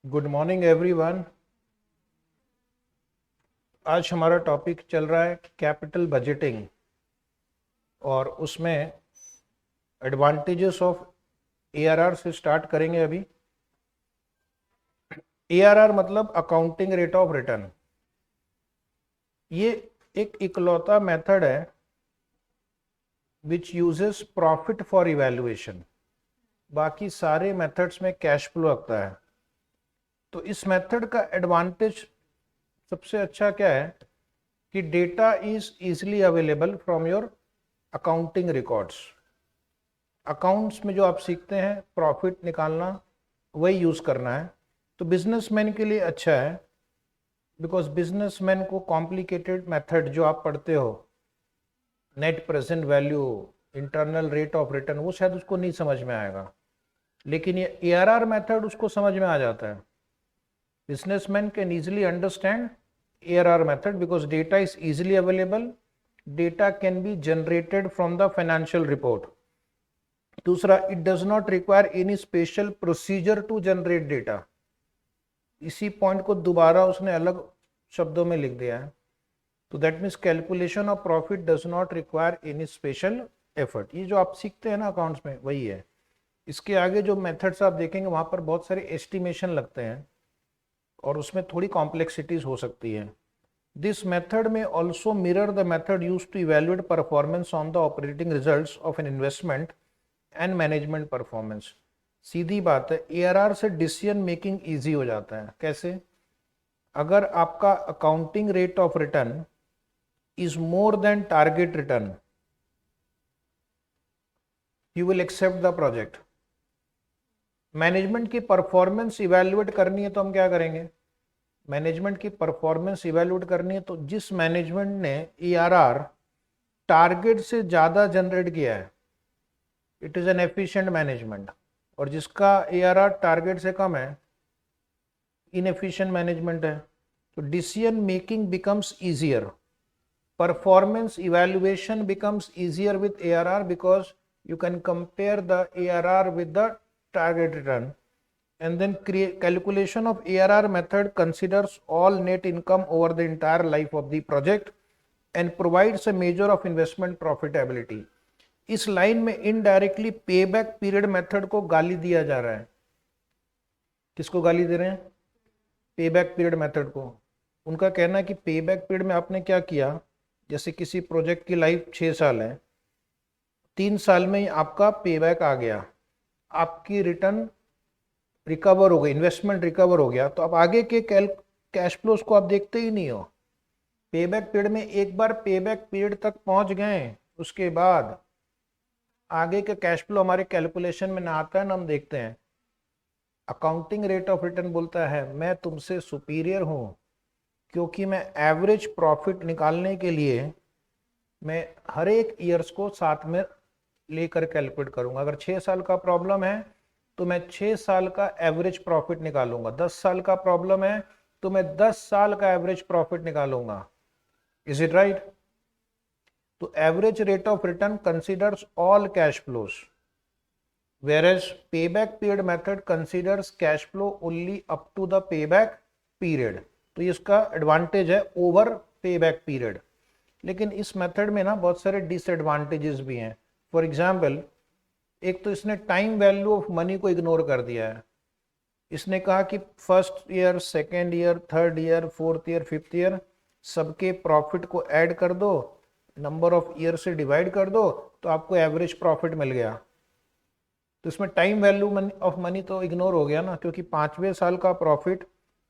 Good morning everyone. आज हमारा topic चल रहा है कैपिटल बजटिंग और उसमें एडवांटेजेस ऑफ एआरआर से स्टार्ट करेंगे। अभी एआरआर मतलब अकाउंटिंग रेट ऑफ रिटर्न। ये एक इकलौता मेथड है which uses profit for evaluation. बाकी सारे मेथड्स में कैश फ्लो लगता है। तो इस मेथड का एडवांटेज सबसे अच्छा क्या है कि data is easily available from your accounting records. Accounts में जो आप सीखते हैं प्रॉफिट निकालना, वही यूज़ करना है। तो बिजनेसमैन के लिए अच्छा है, बिकॉज बिजनेसमैन को कॉम्प्लिकेटेड मेथड जो आप पढ़ते हो, net present value, internal rate of return, वो शायद उसको नहीं समझ में आएगा। लेकिन ये एआरआर मेथड उसको समझ में आ जाता है। Businessman can easily understand ARR method because data is easily available. Data can be generated from the financial report. दूसरा, it does not require any special procedure to generate data. इसी point को दोबारा उसने अलग शब्दों में लिख दिया है। तो that means calculation of profit does not require any special effort. ये जो आप सीखते हैं ना अकाउंट्स में, वही है। इसके आगे जो मेथड्स आप देखेंगे वहां पर बहुत सारे एस्टिमेशन लगते हैं और उसमें थोड़ी कॉम्प्लेक्सिटीज हो सकती है। दिस मेथड में also mirror the method use to evaluate performance on the operating results of an investment and management performance. सीधी बात है, एआरआर से डिसीजन मेकिंग इजी हो जाता है। कैसे? अगर आपका accounting rate of return is more than target return, you will accept the project. Management की परफॉर्मेंस इवेल्युएट करनी है तो हम क्या करेंगे? मैनेजमेंट की परफॉर्मेंस इवेल्युएट करनी है तो जिस मैनेजमेंट ने एआरआर टारगेट से ज्यादा जनरेट किया है, it is an efficient management. और जिसका एआरआर टारगेट से कम है, इनएफिशिएंट मैनेजमेंट है। तो decision making becomes easier, performance evaluation becomes easier with ARR because you can compare the ARR with the target return. And then calculation of ARR method considers all net income over the entire life of the project and provides a measure of investment profitability. इस line में indirectly payback period method को गाली दिया जा रहा है। किसको गाली दे रहे हैं? पेबैक पीरियड मेथड को। उनका कहना है कि पेबैक पीरियड में आपने क्या किया, जैसे किसी प्रोजेक्ट की लाइफ 6 साल है, 3 साल में ही आपका पेबैक आ गया, आपकी रिटर्न रिकवर हो गई, इन्वेस्टमेंट रिकवर हो गया, तो अब आगे के कैश फ्लोज को आप देखते ही नहीं हो। पेबैक पीरियड में एक बार पेबैक पीरियड तक पहुंच गए, उसके बाद आगे के कैश फ्लो हमारे कैलकुलेशन में ना आता है ना हम देखते हैं। अकाउंटिंग रेट ऑफ रिटर्न बोलता है मैं तुमसे सुपीरियर हूं, क्योंकि मैं एवरेज प्रॉफिट निकालने के लिए मैं हर एक ईयर्स को साथ में लेकर कैलकुलेट करूंगा। अगर 6 साल का प्रॉब्लम है तो मैं 6 साल का एवरेज प्रॉफिट निकालूंगा। 10 साल का प्रॉब्लम है तो मैं 10 साल का एवरेज प्रॉफिट निकालूंगा। Is it right? तो average rate of return considers all cash flows, whereas payback period method considers cash flow only up to the payback period. तो इसका एडवांटेज है ओवर पेबैक पीरियड। लेकिन इस मेथड में ना बहुत सारे डिसएडवांटेजेस भी हैं। फॉर एग्जाम्पल, एक तो इसने टाइम वैल्यू ऑफ मनी को इग्नोर कर दिया है। इसने कहा कि first year, second year, third year, fourth year, fifth year सबके प्रॉफिट को ऐड कर दो, नंबर ऑफ ईयर से डिवाइड कर दो, तो आपको एवरेज प्रॉफिट मिल गया। तो इसमें टाइम वैल्यू ऑफ मनी तो इग्नोर हो गया ना, क्योंकि 5वें साल का प्रॉफिट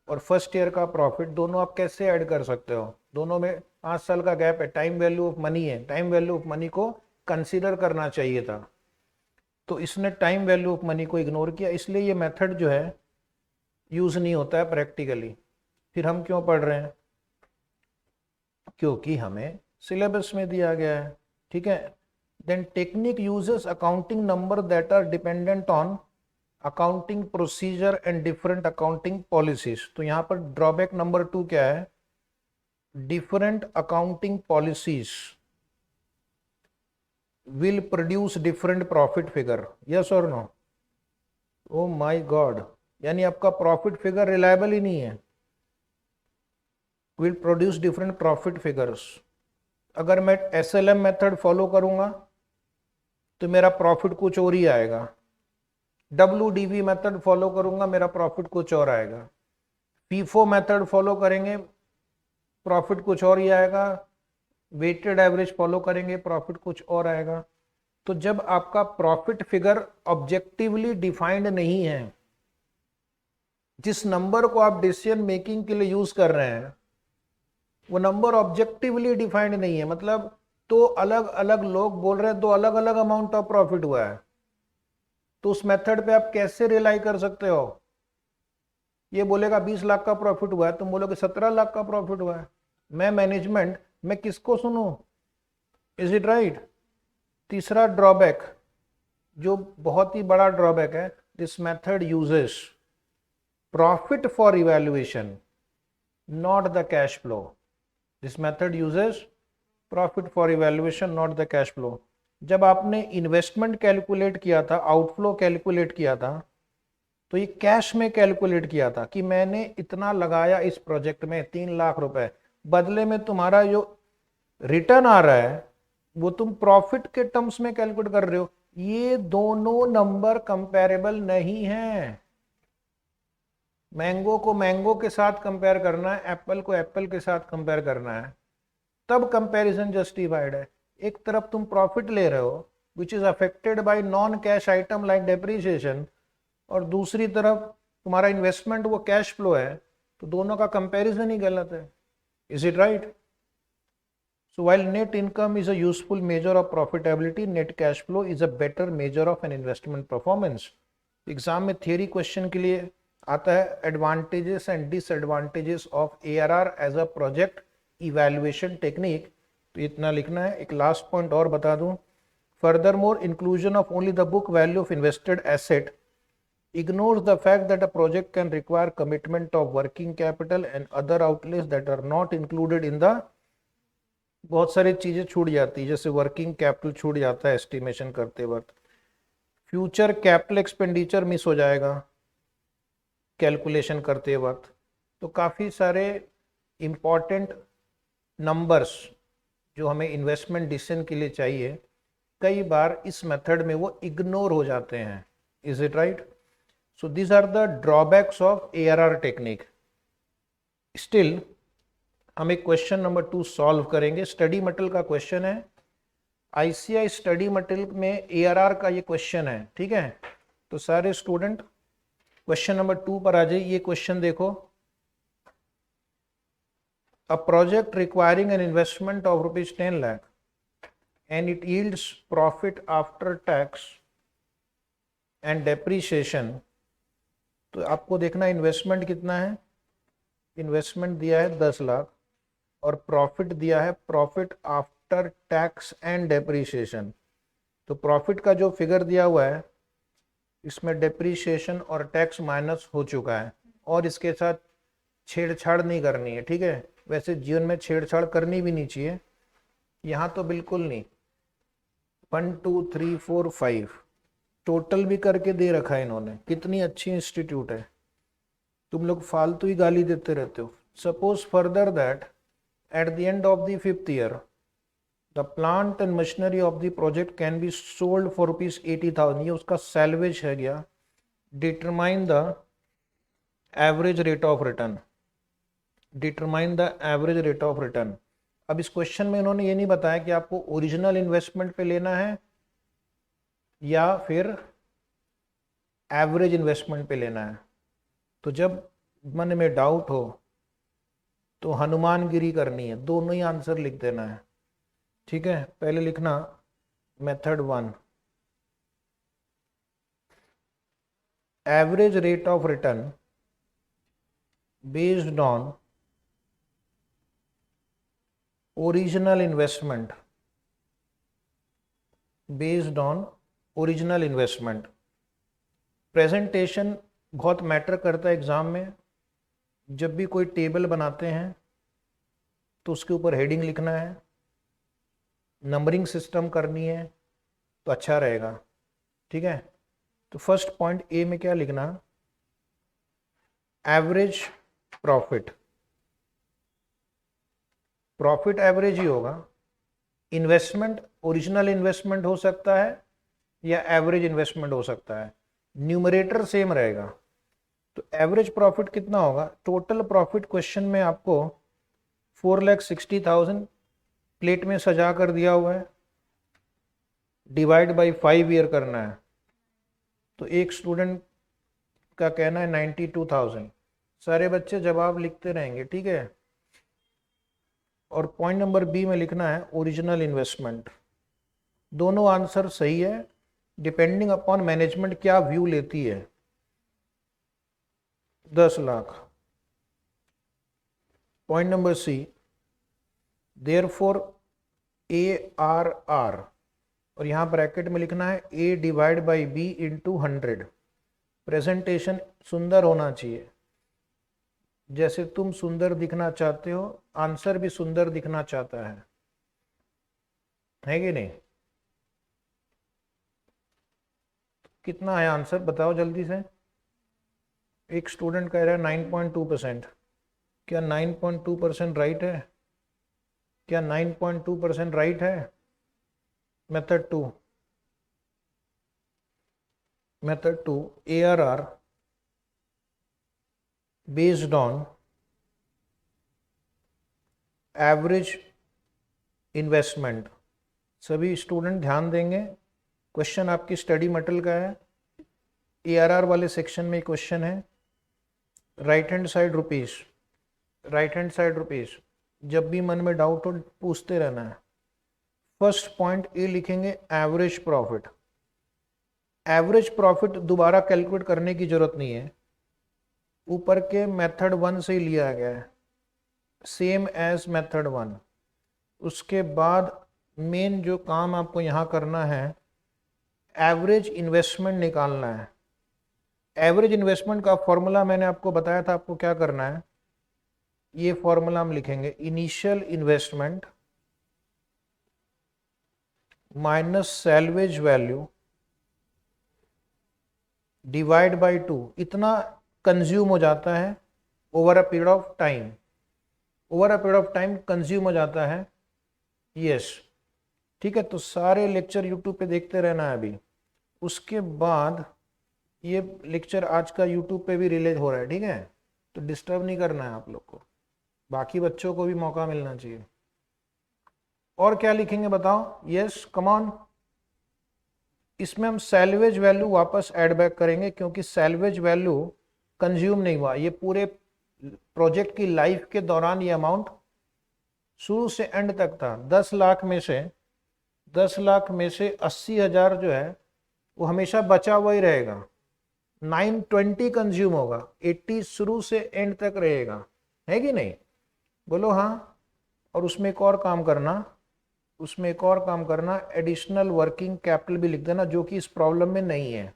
और फर्स्ट ईयर का प्रॉफिट दोनों आप कैसे ऐड कर सकते हो? दोनों में 5 साल का गैप है, टाइम वैल्यू ऑफ मनी है, टाइम वैल्यू ऑफ मनी को कंसीडर करना चाहिए था। तो इसने टाइम वैल्यू ऑफ मनी को इग्नोर किया, इसलिए ये मेथड जो है यूज नहीं होता है प्रैक्टिकली। फिर हम क्यों पढ़ रहे हैं? क्योंकि हमें सिलेबस में दिया गया है। ठीक है। Then technique uses accounting number that are dependent on accounting procedure and different accounting policies. तो यहां पर ड्रॉबैक नंबर 2 क्या है? Different accounting policies will produce different profit figure. Yes or no? Oh my God, यानी आपका profit figure reliable ही नहीं है, will produce different profit figures. अगर मैं SLM मेथड फॉलो करूंगा तो मेरा प्रॉफिट कुछ और ही आएगा, WDV मेथड फॉलो करूंगा मेरा प्रॉफिट कुछ और आएगा, FIFO मेथड फॉलो करेंगे प्रॉफिट कुछ और ही आएगा, वेटेड एवरेज फॉलो करेंगे प्रॉफिट कुछ और आएगा। तो जब आपका प्रॉफिट फिगर ऑब्जेक्टिवली डिफाइंड नहीं है, जिस नंबर को आप डिसीजन मेकिंग के लिए यूज कर रहे हैं वो नंबर ऑब्जेक्टिवली डिफाइंड नहीं है, मतलब तो अलग अलग लोग बोल रहे हैं दो अलग अलग अमाउंट ऑफ प्रॉफिट हुआ है, तो उस मेथड पे आप कैसे रिलाई कर सकते हो? ये बोलेगा 20 लाख का प्रॉफिट हुआ है, तुम बोलोगे 17 लाख का प्रॉफिट हुआ है। मैं मैनेजमेंट, मैं किसको सुनूं? Is it right? तीसरा ड्रॉबैक, जो बहुत ही बड़ा ड्रॉबैक है, this method uses profit for evaluation not the cash flow. This method uses profit for evaluation not the cash flow. जब आपने इन्वेस्टमेंट कैलकुलेट किया था, आउटफ्लो कैलकुलेट किया था, तो ये कैश में कैलकुलेट किया था कि मैंने इतना लगाया इस प्रोजेक्ट में 3 लाख रुपए, बदले में तुम्हारा जो रिटर्न आ रहा है वो तुम प्रॉफिट के टर्म्स में कैलकुलेट कर रहे हो। ये दोनों नंबर कंपेरेबल नहीं है। मैंगो को मैंगो के साथ कंपेयर करना है, एप्पल को एप्पल के साथ कंपेयर करना है, तब कंपैरिजन जस्टिफाइड है। एक तरफ तुम प्रॉफिट ले रहे हो which is affected by non cash item like depreciation, और दूसरी तरफ तुम्हारा इन्वेस्टमेंट वो कैश फ्लो है, तो दोनों का कंपैरिजन ही गलत है। Is it right? So while net income is a useful measure of profitability, net cash flow is a better measure of an investment performance. Exam में थियरी क्वेश्चन के लिए आता है advantages and disadvantages of ARR as a project evaluation technique, तो इतना लिखना है। एक लास्ट पॉइंट और बता दूं, furthermore inclusion of only the book value of invested asset ignores the fact that a project can require commitment of working capital and other outlays that are not included in the, बहुत सारी चीजें छूट जाती है, जैसे working capital छूट जाता है एस्टिमेशन करते वक्त, फ्यूचर कैपिटल एक्सपेंडिचर मिस हो जाएगा कैलकुलेशन करते वक्त। तो काफ़ी सारे इम्पॉर्टेंट नंबर्स जो हमें इन्वेस्टमेंट डिसीजन के लिए चाहिए, कई बार इस मेथड में वो इग्नोर हो जाते हैं। Is it right? So these are the drawbacks of ARR technique. Still हम एक क्वेश्चन नंबर 2 सॉल्व करेंगे। स्टडी मटेरियल का क्वेश्चन है, ICI स्टडी मटेरियल में ARR का ये क्वेश्चन है, ठीक है। तो सारे स्टूडेंट क्वेश्चन नंबर 2 पर आ जाइए। ये क्वेश्चन देखो, a project requiring an investment of ₹10 lakh and it yields profit after tax and depreciation। तो आपको देखना इन्वेस्टमेंट कितना है, इन्वेस्टमेंट दिया है 10 लाख और प्रॉफिट दिया है profit after tax and depreciation. तो प्रॉफिट का जो फिगर दिया हुआ है इसमें डेप्रीशिएशन और टैक्स माइनस हो चुका है, और इसके साथ छेड़छाड़ नहीं करनी है, ठीक है। वैसे जीवन में छेड़छाड़ करनी भी नहीं चाहिए, यहाँ तो बिल्कुल नहीं। 1 2 3 4 5 टोटल भी करके दे रखा है इन्होंने। कितनी अच्छी इंस्टीट्यूट है, तुम लोग फालतू ही गाली देते रहते हो। Suppose further that at the end of the 5th year the plant and machinery of the project can be sold for ₹80,000, ये उसका सैल्वेज है गया। Determine the average rate of return, determine the average rate of return. अब इस question में इन्होंने ये नहीं बताया कि आपको ओरिजिनल इन्वेस्टमेंट पे लेना है या फिर एवरेज इन्वेस्टमेंट पे लेना है। तो जब मन में डाउट हो तो हनुमानगिरी करनी है, दोनों ही आंसर लिख देना है, ठीक है। पहले लिखना method 1, average rate of return based on original investment, based on original investment. Presentation बहुत मैटर करता है एग्जाम में। जब भी कोई टेबल बनाते हैं तो उसके ऊपर हेडिंग लिखना है, नंबरिंग सिस्टम करनी है तो अच्छा रहेगा, ठीक है। तो फर्स्ट पॉइंट ए में क्या लिखना, एवरेज प्रॉफिट, प्रॉफिट एवरेज ही होगा। इन्वेस्टमेंट ओरिजिनल इन्वेस्टमेंट हो सकता है या एवरेज इन्वेस्टमेंट हो सकता है, न्यूमरेटर सेम रहेगा। तो एवरेज प्रॉफिट कितना होगा? टोटल प्रॉफिट क्वेश्चन में आपको 4,60,000 प्लेट में सजा कर दिया हुआ है, डिवाइड बाई 5 ईयर करना है। तो एक स्टूडेंट का कहना है 92,000। सारे बच्चे जवाब लिखते रहेंगे, ठीक है। और पॉइंट नंबर बी में लिखना है ओरिजिनल इन्वेस्टमेंट। दोनों आंसर सही है, डिपेंडिंग अपॉन मैनेजमेंट क्या व्यू लेती है। 10 lakh. Point number C, therefore ARR, और यहां ब्रैकेट में लिखना है A divide by B into 100। Presentation सुंदर होना चाहिए, जैसे तुम सुंदर दिखना चाहते हो आंसर भी सुंदर दिखना चाहता है कि नहीं? कितना है आंसर बताओ जल्दी से। एक स्टूडेंट कह रहा है 9.2%। क्या 9.2% राइट है? क्या 9.2% राइट है? Method two, method two, ARR based on average investment. सभी स्टूडेंट ध्यान देंगे, क्वेश्चन आपकी स्टडी मटेरियल का है, ARR वाले सेक्शन में क्वेश्चन है। Right hand side rupees, right hand side rupees. जब भी मन में डाउट हो पूछते रहना है। फर्स्ट पॉइंट ए लिखेंगे एवरेज प्रॉफिट। एवरेज प्रॉफिट दोबारा कैलकुलेट करने की जरूरत नहीं है, ऊपर के मेथड 1 से ही लिया गया है, सेम एज मेथड 1। उसके बाद मेन जो काम आपको यहाँ करना है, एवरेज इन्वेस्टमेंट निकालना है। एवरेज इन्वेस्टमेंट का फॉर्मूला मैंने आपको बताया था, आपको क्या करना है, ये फॉर्मूला हम लिखेंगे, initial investment minus salvage value divide by 2। इतना कंज्यूम हो जाता है over a period of time, over a period of time consume हो जाता है। यस, ठीक है। तो सारे लेक्चर यूट्यूब पे देखते रहना है अभी। उसके बाद ये लेक्चर आज का यूट्यूब पे भी रिलीज हो रहा है, ठीक है। तो डिस्टर्ब नहीं करना है आप लोग को, बाकी बच्चों को भी मौका मिलना चाहिए। और क्या लिखेंगे बताओ? Yes come on. इसमें हम सैल्वेज वैल्यू वापस ऐड बैक करेंगे, क्योंकि सैल्वेज वैल्यू कंज्यूम नहीं हुआ, ये पूरे प्रोजेक्ट की लाइफ के दौरान ये अमाउंट शुरू से एंड तक था। 10 लाख में से 80,000 जो है वो हमेशा बचा हुआ ही रहेगा। 920 कंज्यूम होगा, 80 शुरू से एंड तक रहेगा, है कि नहीं? बोलो हाँ। और उसमें एक और काम करना, उसमें एक और काम करना, एडिशनल वर्किंग कैपिटल भी लिख देना, जो कि इस प्रॉब्लम में नहीं है,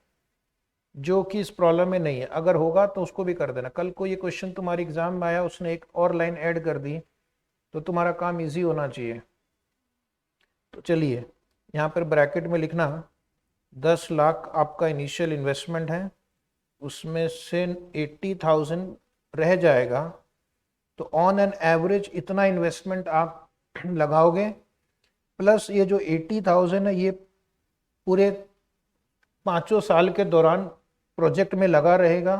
जो कि इस प्रॉब्लम में नहीं है। अगर होगा तो उसको भी कर देना। कल को ये क्वेश्चन तुम्हारे एग्जाम में आया, उसने एक और लाइन ऐड कर दी, तो तुम्हारा काम इजी होना चाहिए। तो चलिए यहाँ पर ब्रैकेट में लिखना 10 लाख आपका इनिशियल इन्वेस्टमेंट है, उसमें से 80,000 रह जाएगा। तो ऑन एन एवरेज इतना इन्वेस्टमेंट आप लगाओगे, प्लस ये जो 80,000 है ये पूरे 5 साल के दौरान प्रोजेक्ट में लगा रहेगा,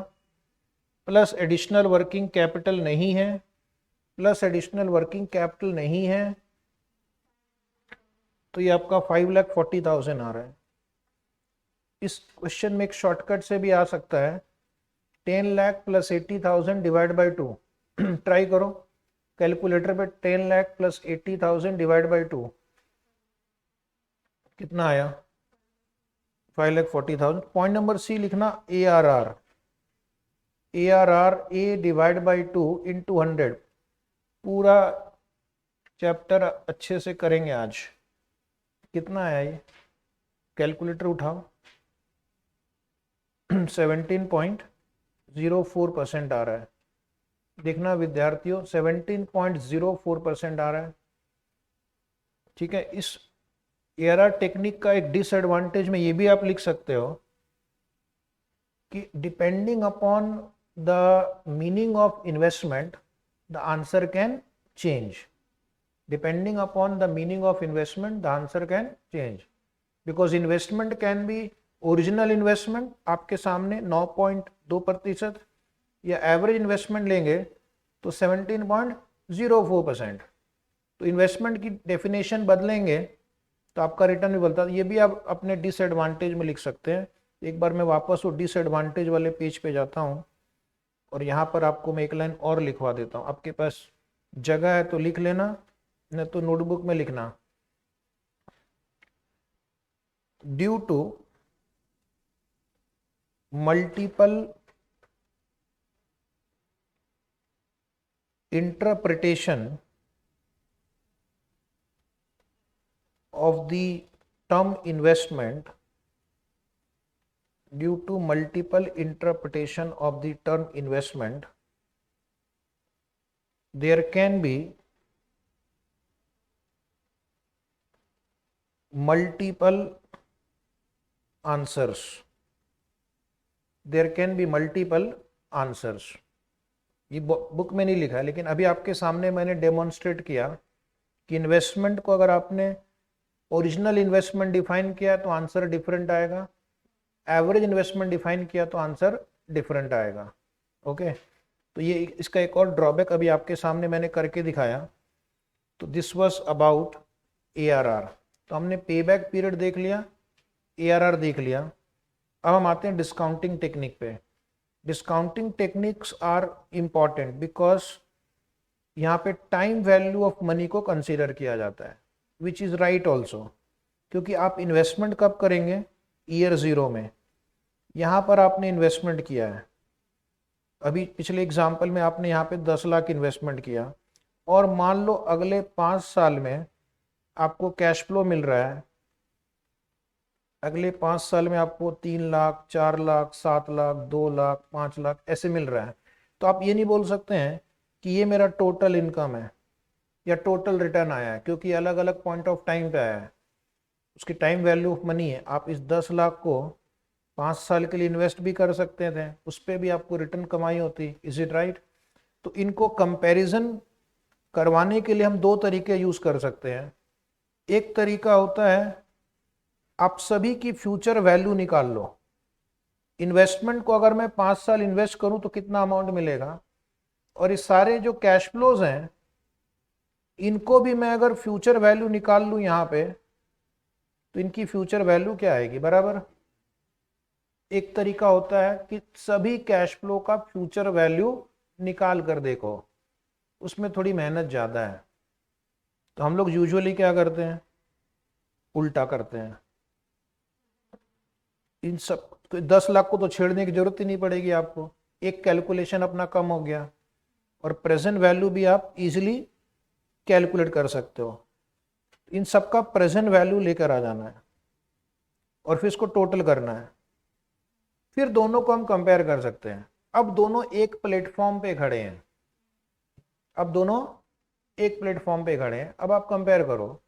प्लस एडिशनल वर्किंग कैपिटल नहीं है, प्लस एडिशनल वर्किंग कैपिटल नहीं है, तो ये आपका 5,40,000 आ रहा है। इस क्वेश्चन में एक शॉर्टकट से भी आ सकता है, 10 lakh plus 80,000 divide by 2। Try करो कैलकुलेटर पे, 10 लाख प्लस 80,000 डिवाइड बाई 2 कितना आया? 5,40,000। पॉइंट नंबर सी लिखना ARR, ARR A divide by 2 into 100। पूरा चैप्टर अच्छे से करेंगे आज। कितना आया ये? कैलकुलेटर उठाओ। 17.04% आ रहा है। देखना विद्यार्थियों, 17.04% आ रहा है, ठीक है। इस ARR टेक्निक का एक डिसएडवांटेज में ये भी आप लिख सकते हो कि depending upon the meaning of investment, the answer can change. Depending upon the meaning of investment, the answer can change. Because investment can be original investment आपके सामने 9.2%, या एवरेज इन्वेस्टमेंट लेंगे तो 17.04%। तो इन्वेस्टमेंट की डेफिनेशन बदलेंगे तो आपका रिटर्न भी बदलता है। ये भी आप अपने डिसएडवांटेज में लिख सकते हैं। एक बार मैं वापस वो डिसएडवांटेज वाले पेज पे जाता हूँ और यहाँ पर आपको मैं एक लाइन और लिखवा देता हूँ। आपके पास जगह है तो लिख लेना, नहीं तो नोटबुक में लिखना। Due to multiple interpretation of the term investment, due to multiple interpretation of the term investment, there can be multiple answers. There can be multiple answers. ये बुक में नहीं लिखा है, लेकिन अभी आपके सामने मैंने डेमोन्स्ट्रेट किया कि इन्वेस्टमेंट को अगर आपने ओरिजिनल इन्वेस्टमेंट डिफाइन किया तो आंसर डिफरेंट आएगा, एवरेज इन्वेस्टमेंट डिफाइन किया तो आंसर डिफरेंट आएगा। ओके, तो ये इसका एक और ड्रॉबैक अभी आपके सामने मैंने करके दिखाया। तो दिस वाज अबाउट ARR। तो हमने पे बैक पीरियड देख लिया, ARR देख लिया। अब हम आते हैं डिस्काउंटिंग टेक्निक पे। Discounting techniques are important because यहाँ पे टाइम वैल्यू ऑफ मनी को कंसिडर किया जाता है, विच इज़ राइट ऑल्सो, क्योंकि आप इन्वेस्टमेंट कब करेंगे? ईयर 0 में। यहाँ पर आपने इन्वेस्टमेंट किया है, अभी पिछले एग्जाम्पल में आपने यहाँ पे 10 लाख इन्वेस्टमेंट किया, और मान लो अगले 5 साल में आपको कैश फ्लो मिल रहा है, अगले 5 साल में आपको 3 लाख, 4 लाख, 7 लाख, 2 लाख, 5 लाख ऐसे मिल रहा है। तो आप ये नहीं बोल सकते हैं कि ये मेरा टोटल इनकम है या टोटल रिटर्न आया है, क्योंकि अलग अलग पॉइंट ऑफ टाइम पे आया है, उसकी टाइम वैल्यू ऑफ मनी है। आप इस 10 लाख को 5 साल के लिए इन्वेस्ट भी कर सकते थे, उस पर भी आपको रिटर्न कमाई होती। Is it right? तो इनको कंपैरिजन करवाने के लिए हम 2 तरीके यूज कर सकते हैं। एक तरीका होता है आप सभी की फ्यूचर वैल्यू निकाल लो। इन्वेस्टमेंट को अगर मैं 5 साल इन्वेस्ट करूं तो कितना अमाउंट मिलेगा, और इस सारे जो कैश फ्लोज हैं इनको भी मैं अगर फ्यूचर वैल्यू निकाल लूं यहाँ पे, तो इनकी फ्यूचर वैल्यू क्या आएगी? बराबर। एक तरीका होता है कि सभी कैश फ्लो का फ्यूचर वैल्यू निकाल कर देखो, उसमें थोड़ी मेहनत ज़्यादा है। तो हम लोग यूजुअली क्या करते हैं? उल्टा करते हैं। इन सब 10 लाख को तो छेड़ने की जरूरत ही नहीं पड़ेगी आपको, एक कैलकुलेशन अपना कम हो गया, और प्रेजेंट वैल्यू भी आप इजीली कैलकुलेट कर सकते हो। इन सब का प्रेजेंट वैल्यू लेकर आ जाना है और फिर इसको टोटल करना है, फिर दोनों को हम कंपेयर कर सकते हैं। अब दोनों एक प्लेटफॉर्म पे खड़े हैं, अब दोनों एक प्लेटफॉर्म पे खड़े हैं। अब आप कंपेयर करो,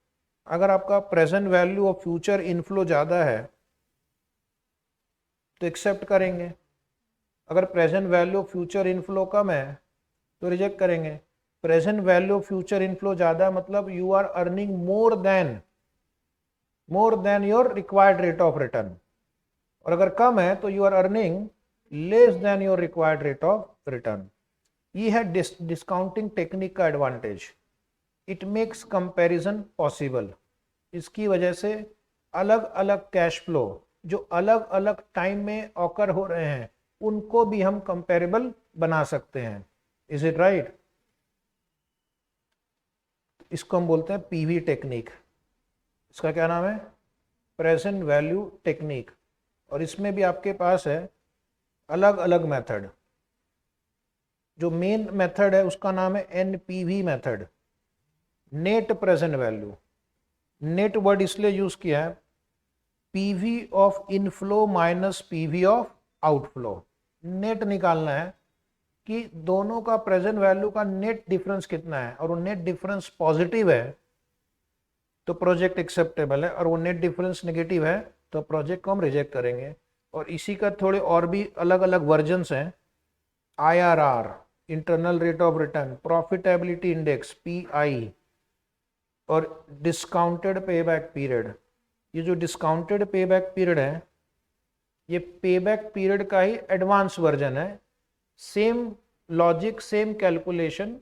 अगर आपका प्रेजेंट वैल्यू और फ्यूचर इनफ्लो ज़्यादा है तो एक्सेप्ट करेंगे, अगर प्रेजेंट वैल्यू फ्यूचर इनफ्लो कम है तो रिजेक्ट करेंगे। प्रेजेंट वैल्यू फ्यूचर इनफ्लो ज़्यादा मतलब you are earning more than your required rate of return, और अगर कम है तो you are earning less than your required rate of return. ये है डिस्काउंटिंग टेक्निक का advantage, it makes comparison possible. इसकी वजह से अलग अलग कैश फ्लो जो अलग अलग टाइम में ऑकर हो रहे हैं उनको भी हम कंपेरेबल बना सकते हैं। Is it right? इसको हम बोलते हैं पीवी टेक्निक। इसका क्या नाम है? Present value technique. और इसमें भी आपके पास है अलग अलग मेथड। जो मेन मेथड है उसका नाम है NPV method, net present value. Net word इसलिए यूज किया है, PV of inflow minus PV of outflow. Net निकालना है कि दोनों का प्रेजेंट वैल्यू का नेट डिफरेंस कितना है, और वो नेट डिफरेंस पॉजिटिव है तो प्रोजेक्ट एक्सेप्टेबल है, और वो नेट डिफरेंस नेगेटिव है तो प्रोजेक्ट को हम रिजेक्ट करेंगे। और इसी का थोड़े और भी अलग अलग वर्जन्स हैं, IRR, internal rate of return, profitability index PI, और डिस्काउंटेड पेबैक पीरियड। ये जो डिस्काउंटेड पेबैक पीरियड है, ये पेबैक पीरियड का ही एडवांस वर्जन है। Same logic, same calculation,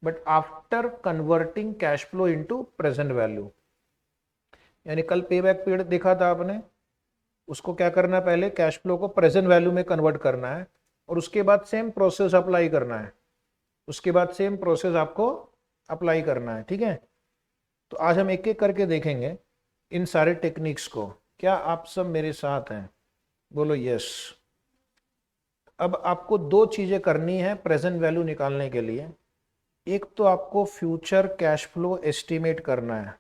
but after converting cash flow into present value. यानी कल पेबैक पीरियड देखा था आपने, उसको क्या करना है, पहले कैश फ्लो को प्रेजेंट वैल्यू में कन्वर्ट करना है और उसके बाद सेम प्रोसेस अप्लाई करना है, उसके बाद सेम प्रोसेस आपको अप्लाई करना है। ठीक है, तो आज हम एक एक करके देखेंगे इन सारे टेक्निक्स को। क्या आप सब मेरे साथ हैं? बोलो यस। अब आपको दो चीजें करनी है प्रेजेंट वैल्यू निकालने के लिए। एक तो आपको फ्यूचर कैश फ्लो एस्टिमेट करना है।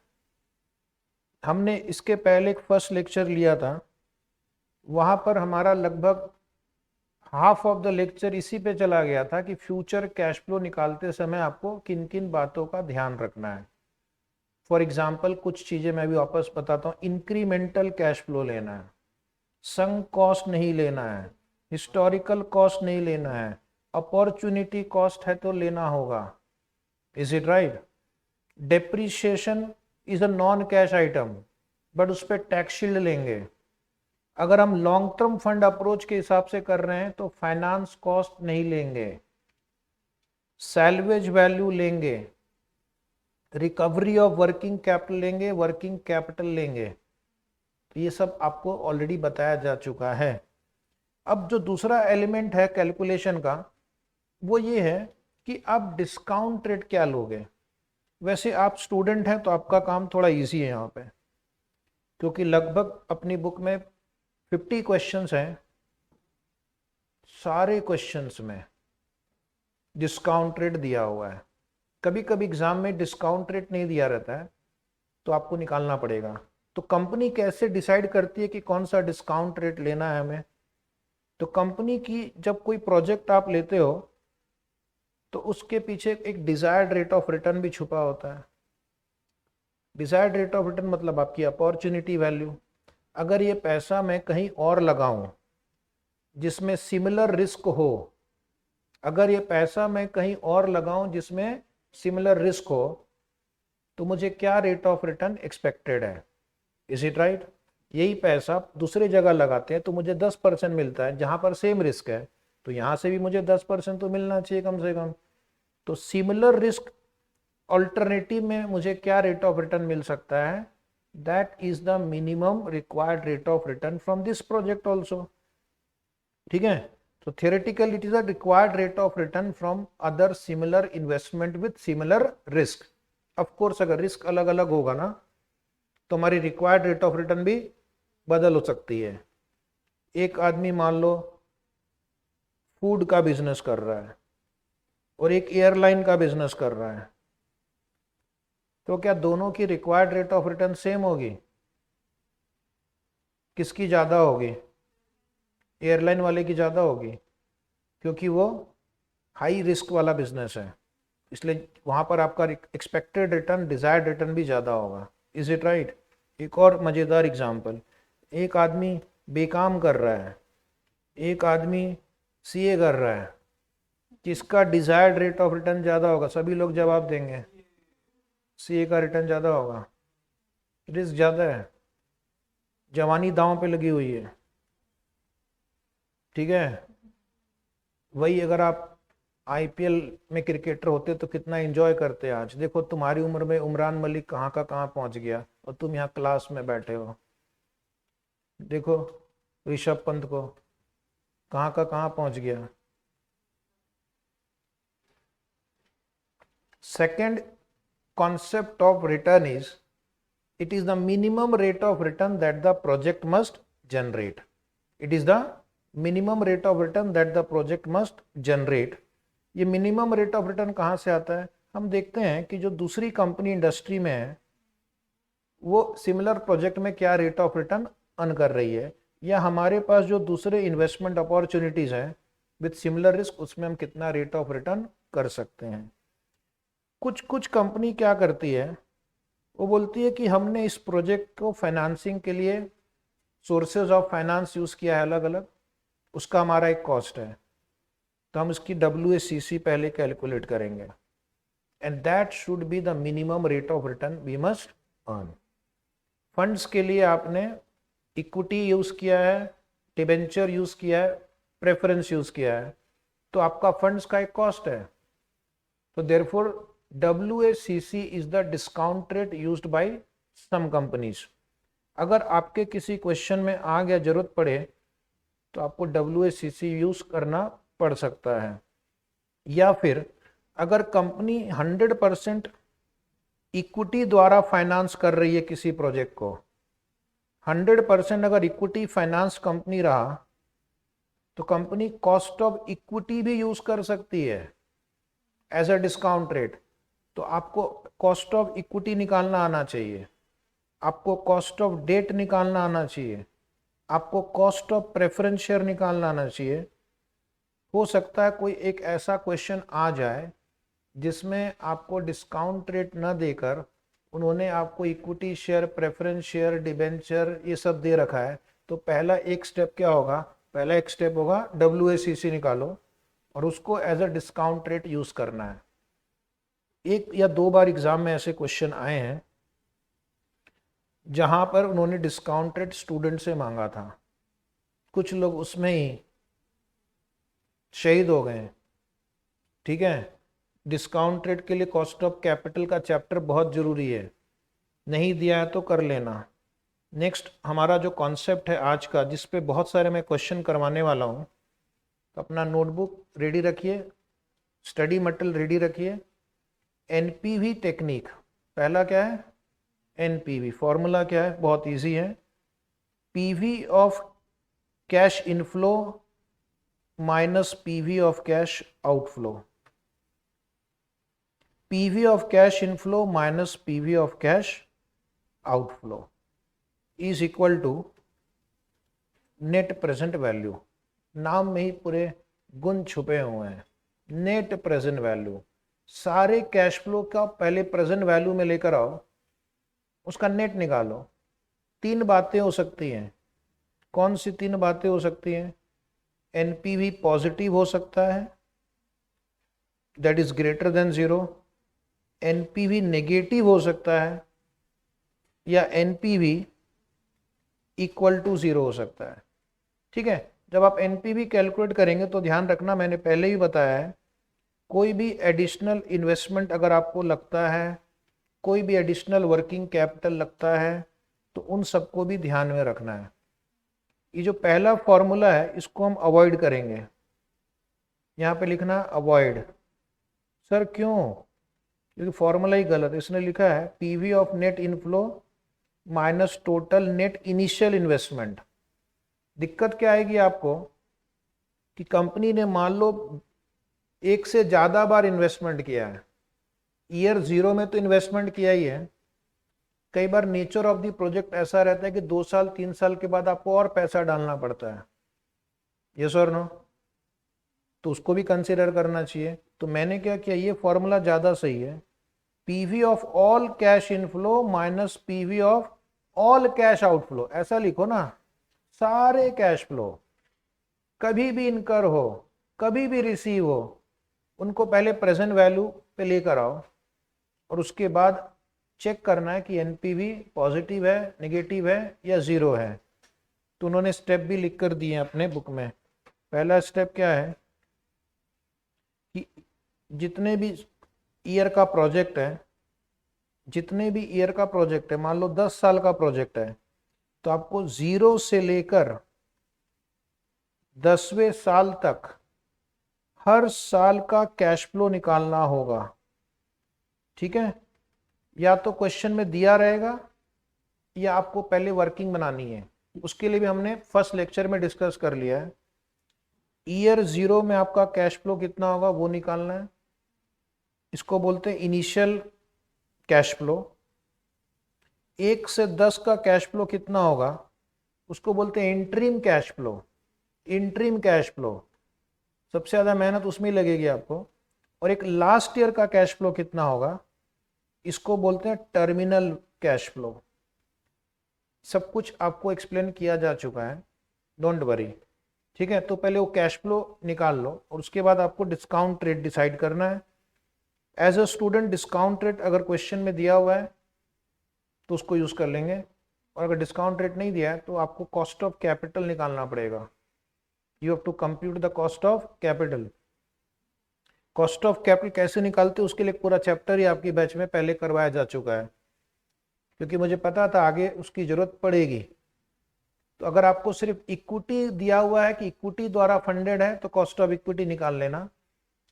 हमने इसके पहले एक फर्स्ट लेक्चर लिया था, वहां पर हमारा लगभग हाफ ऑफ द लेक्चर इसी पे चला गया था कि फ्यूचर कैश फ्लो निकालते समय आपको किन किन बातों का ध्यान रखना है। फॉर एग्जाम्पल कुछ चीजें मैं भी वापस बताता हूँ। इंक्रीमेंटल कैश फ्लो लेना है, संक कॉस्ट नहीं लेना है, हिस्टोरिकल कॉस्ट नहीं लेना है, अपॉर्चुनिटी कॉस्ट है तो लेना होगा। Is it right? Depreciation is a non cash item, but उस पर टैक्स शील्ड लेंगे। अगर हम लॉन्ग टर्म फंड अप्रोच के हिसाब से कर रहे हैं तो फाइनेंस कॉस्ट नहीं लेंगे, सैल्वेज वैल्यू लेंगे, रिकवरी ऑफ वर्किंग कैपिटल लेंगे, वर्किंग कैपिटल लेंगे। तो ये सब आपको ऑलरेडी बताया जा चुका है। अब जो दूसरा एलिमेंट है कैलकुलेशन का, वो ये है कि आप डिस्काउंट रेट क्या लोगे। वैसे आप स्टूडेंट हैं तो आपका काम थोड़ा इजी है यहाँ पे, क्योंकि लगभग अपनी बुक में 50 क्वेश्चंस हैं, सारे क्वेश्चंस में डिस्काउंट रेट दिया हुआ है। कभी कभी एग्जाम में डिस्काउंट रेट नहीं दिया रहता है तो आपको निकालना पड़ेगा। तो कंपनी कैसे डिसाइड करती है कि कौन सा डिस्काउंट रेट लेना है हमें? तो कंपनी की जब कोई प्रोजेक्ट आप लेते हो तो उसके पीछे एक डिजायर्ड रेट ऑफ रिटर्न भी छुपा होता है। डिजायर्ड रेट ऑफ रिटर्न मतलब आपकी अपॉर्चुनिटी वैल्यू। अगर ये पैसा मैं कहीं और लगाऊं जिसमें सिमिलर रिस्क हो, अगर ये पैसा मैं कहीं और लगाऊं जिसमें सिमिलर रिस्क हो, तो मुझे क्या रेट ऑफ रिटर्न एक्सपेक्टेड है? Is it right? यही पैसा दूसरे जगह लगाते हैं तो मुझे 10% मिलता है जहां पर सेम रिस्क है, तो यहां से भी मुझे 10% तो मिलना चाहिए कम से कम। तो सिमिलर रिस्क ऑल्टरनेटिव में मुझे क्या रेट ऑफ रिटर्न मिल सकता है? That is the minimum required rate of return from this project also. ठीक है, तो theoretical it is a required rate of return from other similar investment with similar risk. Of course अगर risk अलग अलग होगा ना तो हमारी रिक्वायर्ड रेट ऑफ रिटर्न भी बदल हो सकती है। एक आदमी मान लो फूड का बिजनेस कर रहा है और एक एयरलाइन का बिजनेस कर रहा है, तो क्या दोनों की required rate of return same होगी? किसकी ज़्यादा होगी? एयरलाइन वाले की ज़्यादा होगी, क्योंकि वो हाई रिस्क वाला बिजनेस है, इसलिए वहाँ पर आपका एक्सपेक्टेड रिटर्न, डिजायर्ड रिटर्न भी ज़्यादा होगा। Is it right? एक और मज़ेदार एग्जांपल, एक आदमी बेकाम कर रहा है, एक आदमी सीए कर रहा है, किसका डिजायर्ड रेट ऑफ रिटर्न ज़्यादा होगा? सभी लोग जवाब देंगे सीए का रिटर्न ज़्यादा होगा। रिस्क ज़्यादा है, जवानी दांव पे लगी हुई है। ठीक है, वही अगर आप आईपीएल में क्रिकेटर होते तो कितना एंजॉय करते। आज देखो तुम्हारी उम्र में उमरान मलिक कहाँ का कहाँ पहुंच गया और तुम यहाँ क्लास में बैठे हो। देखो ऋषभ पंत को कहाँ का कहाँ पहुंच गया। Second concept of return is, it is the minimum rate of return that the project must generate. It is the minimum rate of return that the project must generate. ये minimum rate of return कहाँ से आता है? हम देखते हैं कि जो दूसरी कंपनी इंडस्ट्री में है वो सिमिलर प्रोजेक्ट में क्या रेट ऑफ रिटर्न अर्न कर रही है, या हमारे पास जो दूसरे इन्वेस्टमेंट अपॉर्चुनिटीज हैं विद सिमिलर रिस्क, उसमें हम कितना रेट ऑफ रिटर्न कर सकते हैं। कुछ कुछ कंपनी क्या करती है, वो बोलती है कि हमने इस प्रोजेक्ट को फाइनेंसिंग के लिए सोर्सेज ऑफ फाइनेंस यूज़ किया है अलग अलग, उसका हमारा एक कॉस्ट है। तो हम इसकी WACC पहले कैलकुलेट करेंगे, and that should be the minimum rate of return we must earn. Funds के लिए आपने इक्विटी यूज किया है, डिबेंचर यूज किया है, प्रेफरेंस यूज किया है, तो आपका फंड्स का एक कॉस्ट है। तो therefore WACC is the discount rate used by some companies. अगर आपके किसी क्वेश्चन में आ गया, जरूरत पड़े, तो आपको WACC यूज करना पड़ सकता है। या फिर अगर कंपनी 100% इक्विटी द्वारा फाइनेंस कर रही है किसी प्रोजेक्ट को, 100% अगर इक्विटी फाइनेंस कंपनी रहा, तो कंपनी कॉस्ट ऑफ इक्विटी भी यूज कर सकती है एज अ डिस्काउंट रेट। तो आपको कॉस्ट ऑफ इक्विटी निकालना आना चाहिए, आपको कॉस्ट ऑफ डेट निकालना आना चाहिए, आपको कॉस्ट ऑफ प्रेफरेंस शेयर निकालना आना चाहिए। हो सकता है कोई एक ऐसा क्वेश्चन आ जाए जिसमें आपको डिस्काउंट रेट न देकर उन्होंने आपको equity share, preference share, debenture ये सब दे रखा है। तो पहला एक स्टेप क्या होगा, पहला एक स्टेप होगा WACC निकालो और उसको as a discount rate use करना है। एक या दो बार एग्जाम में ऐसे क्वेश्चन आए हैं जहां पर उन्होंने डिस्काउंट रेट स्टूडेंट से मांगा था, कुछ लोग उसमें ही शहीद हो गए। ठीक है, डिस्काउंट रेट के लिए कॉस्ट ऑफ कैपिटल का चैप्टर बहुत ज़रूरी है, नहीं दिया है तो कर लेना। नेक्स्ट हमारा जो कॉन्सेप्ट है आज का, जिस पे बहुत सारे मैं क्वेश्चन करवाने वाला हूँ, तो अपना नोटबुक रेडी रखिए, स्टडी मटेरियल रेडी रखिए। NPV टेक्निक, पहला क्या है, NPV फॉर्मूला क्या है, बहुत इजी है, PV of cash inflow minus PV of cash outflow. PV of cash inflow minus PV of cash outflow is equal to net present value। नाम में ही पूरे गुण छुपे हुए हैं। नेट प्रेजेंट वैल्यू, सारे कैश फ्लो का पहले प्रेजेंट वैल्यू में लेकर आओ, उसका नेट निकालो। तीन बातें हो सकती हैं। कौन सी तीन बातें हो सकती हैं? NPV पॉजिटिव हो सकता है, that is greater than 0, NPV negative हो सकता है, या NPV इक्वल टू 0 हो सकता है। ठीक है, जब आप NPV कैलकुलेट करेंगे तो ध्यान रखना, मैंने पहले ही बताया है, कोई भी एडिशनल इन्वेस्टमेंट अगर आपको लगता है, कोई भी एडिशनल वर्किंग कैपिटल लगता है, तो उन सबको भी ध्यान में रखना है। ये जो पहला फॉर्मूला है इसको हम अवॉइड करेंगे, यहाँ पे लिखना अवॉइड। सर क्यों? क्योंकि फॉर्मूला ही गलत है। इसने लिखा है PV of net inflow minus total net initial investment. दिक्कत क्या आएगी आपको कि कंपनी ने मान लो एक से ज़्यादा बार इन्वेस्टमेंट किया है, ईयर 0 में तो इन्वेस्टमेंट किया ही है, कई बार नेचर ऑफ द प्रोजेक्ट ऐसा रहता है कि 2 साल 3 साल के बाद आपको और पैसा डालना पड़ता है, यस और नो, तो उसको भी कंसिडर करना चाहिए। तो मैंने क्या किया, ये फॉर्मूला ज़्यादा सही है, PV of all cash inflow minus PV of all cash outflow. ऐसा लिखो ना, सारे कैश फ्लो कभी भी इनकर हो, कभी भी रिसीव हो, उनको पहले प्रेजेंट वैल्यू पे लेकर आओ और उसके बाद चेक करना है कि NPV पॉजिटिव है, नेगेटिव है या 0 है। तो उन्होंने स्टेप भी लिख कर दिए अपने बुक में। पहला स्टेप क्या है कि जितने भी ईयर का प्रोजेक्ट है, जितने भी ईयर का प्रोजेक्ट है, मान लो 10 साल का प्रोजेक्ट है, तो आपको 0 से लेकर 10वें साल तक हर साल का कैश फ्लो निकालना होगा। ठीक है, या तो क्वेश्चन में दिया रहेगा या आपको पहले वर्किंग बनानी है। उसके लिए भी हमने फर्स्ट लेक्चर में डिस्कस कर लिया है। ईयर 0 में आपका कैश फ्लो कितना होगा वो निकालना है, इसको बोलते हैं इनिशियल कैश फ्लो। 1 से 10 का कैश फ्लो कितना होगा उसको बोलते हैं interim cash flow. Interim cash flow सबसे ज़्यादा मेहनत उसमें ही लगेगी आपको। और एक लास्ट ईयर का कैश फ्लो कितना होगा, इसको बोलते हैं टर्मिनल कैश फ्लो। सब कुछ आपको एक्सप्लेन किया जा चुका है, डोंट वरी। ठीक है, तो पहले वो कैश फ्लो निकाल लो और उसके बाद आपको डिस्काउंट रेट डिसाइड करना है। As a student discount rate अगर क्वेश्चन में दिया हुआ है तो उसको यूज कर लेंगे, और अगर डिस्काउंट रेट नहीं दिया है तो आपको कॉस्ट ऑफ कैपिटल निकालना पड़ेगा। You have to compute the cost of capital. Cost of capital कैसे निकालते हैं उसके लिए पूरा चैप्टर ही आपकी बैच में पहले करवाया जा चुका है, क्योंकि मुझे पता था आगे उसकी जरूरत पड़ेगी। तो अगर आपको सिर्फ इक्विटी दिया हुआ है कि इक्विटी द्वारा फंडेड है तो कॉस्ट ऑफ इक्विटी निकाल लेना,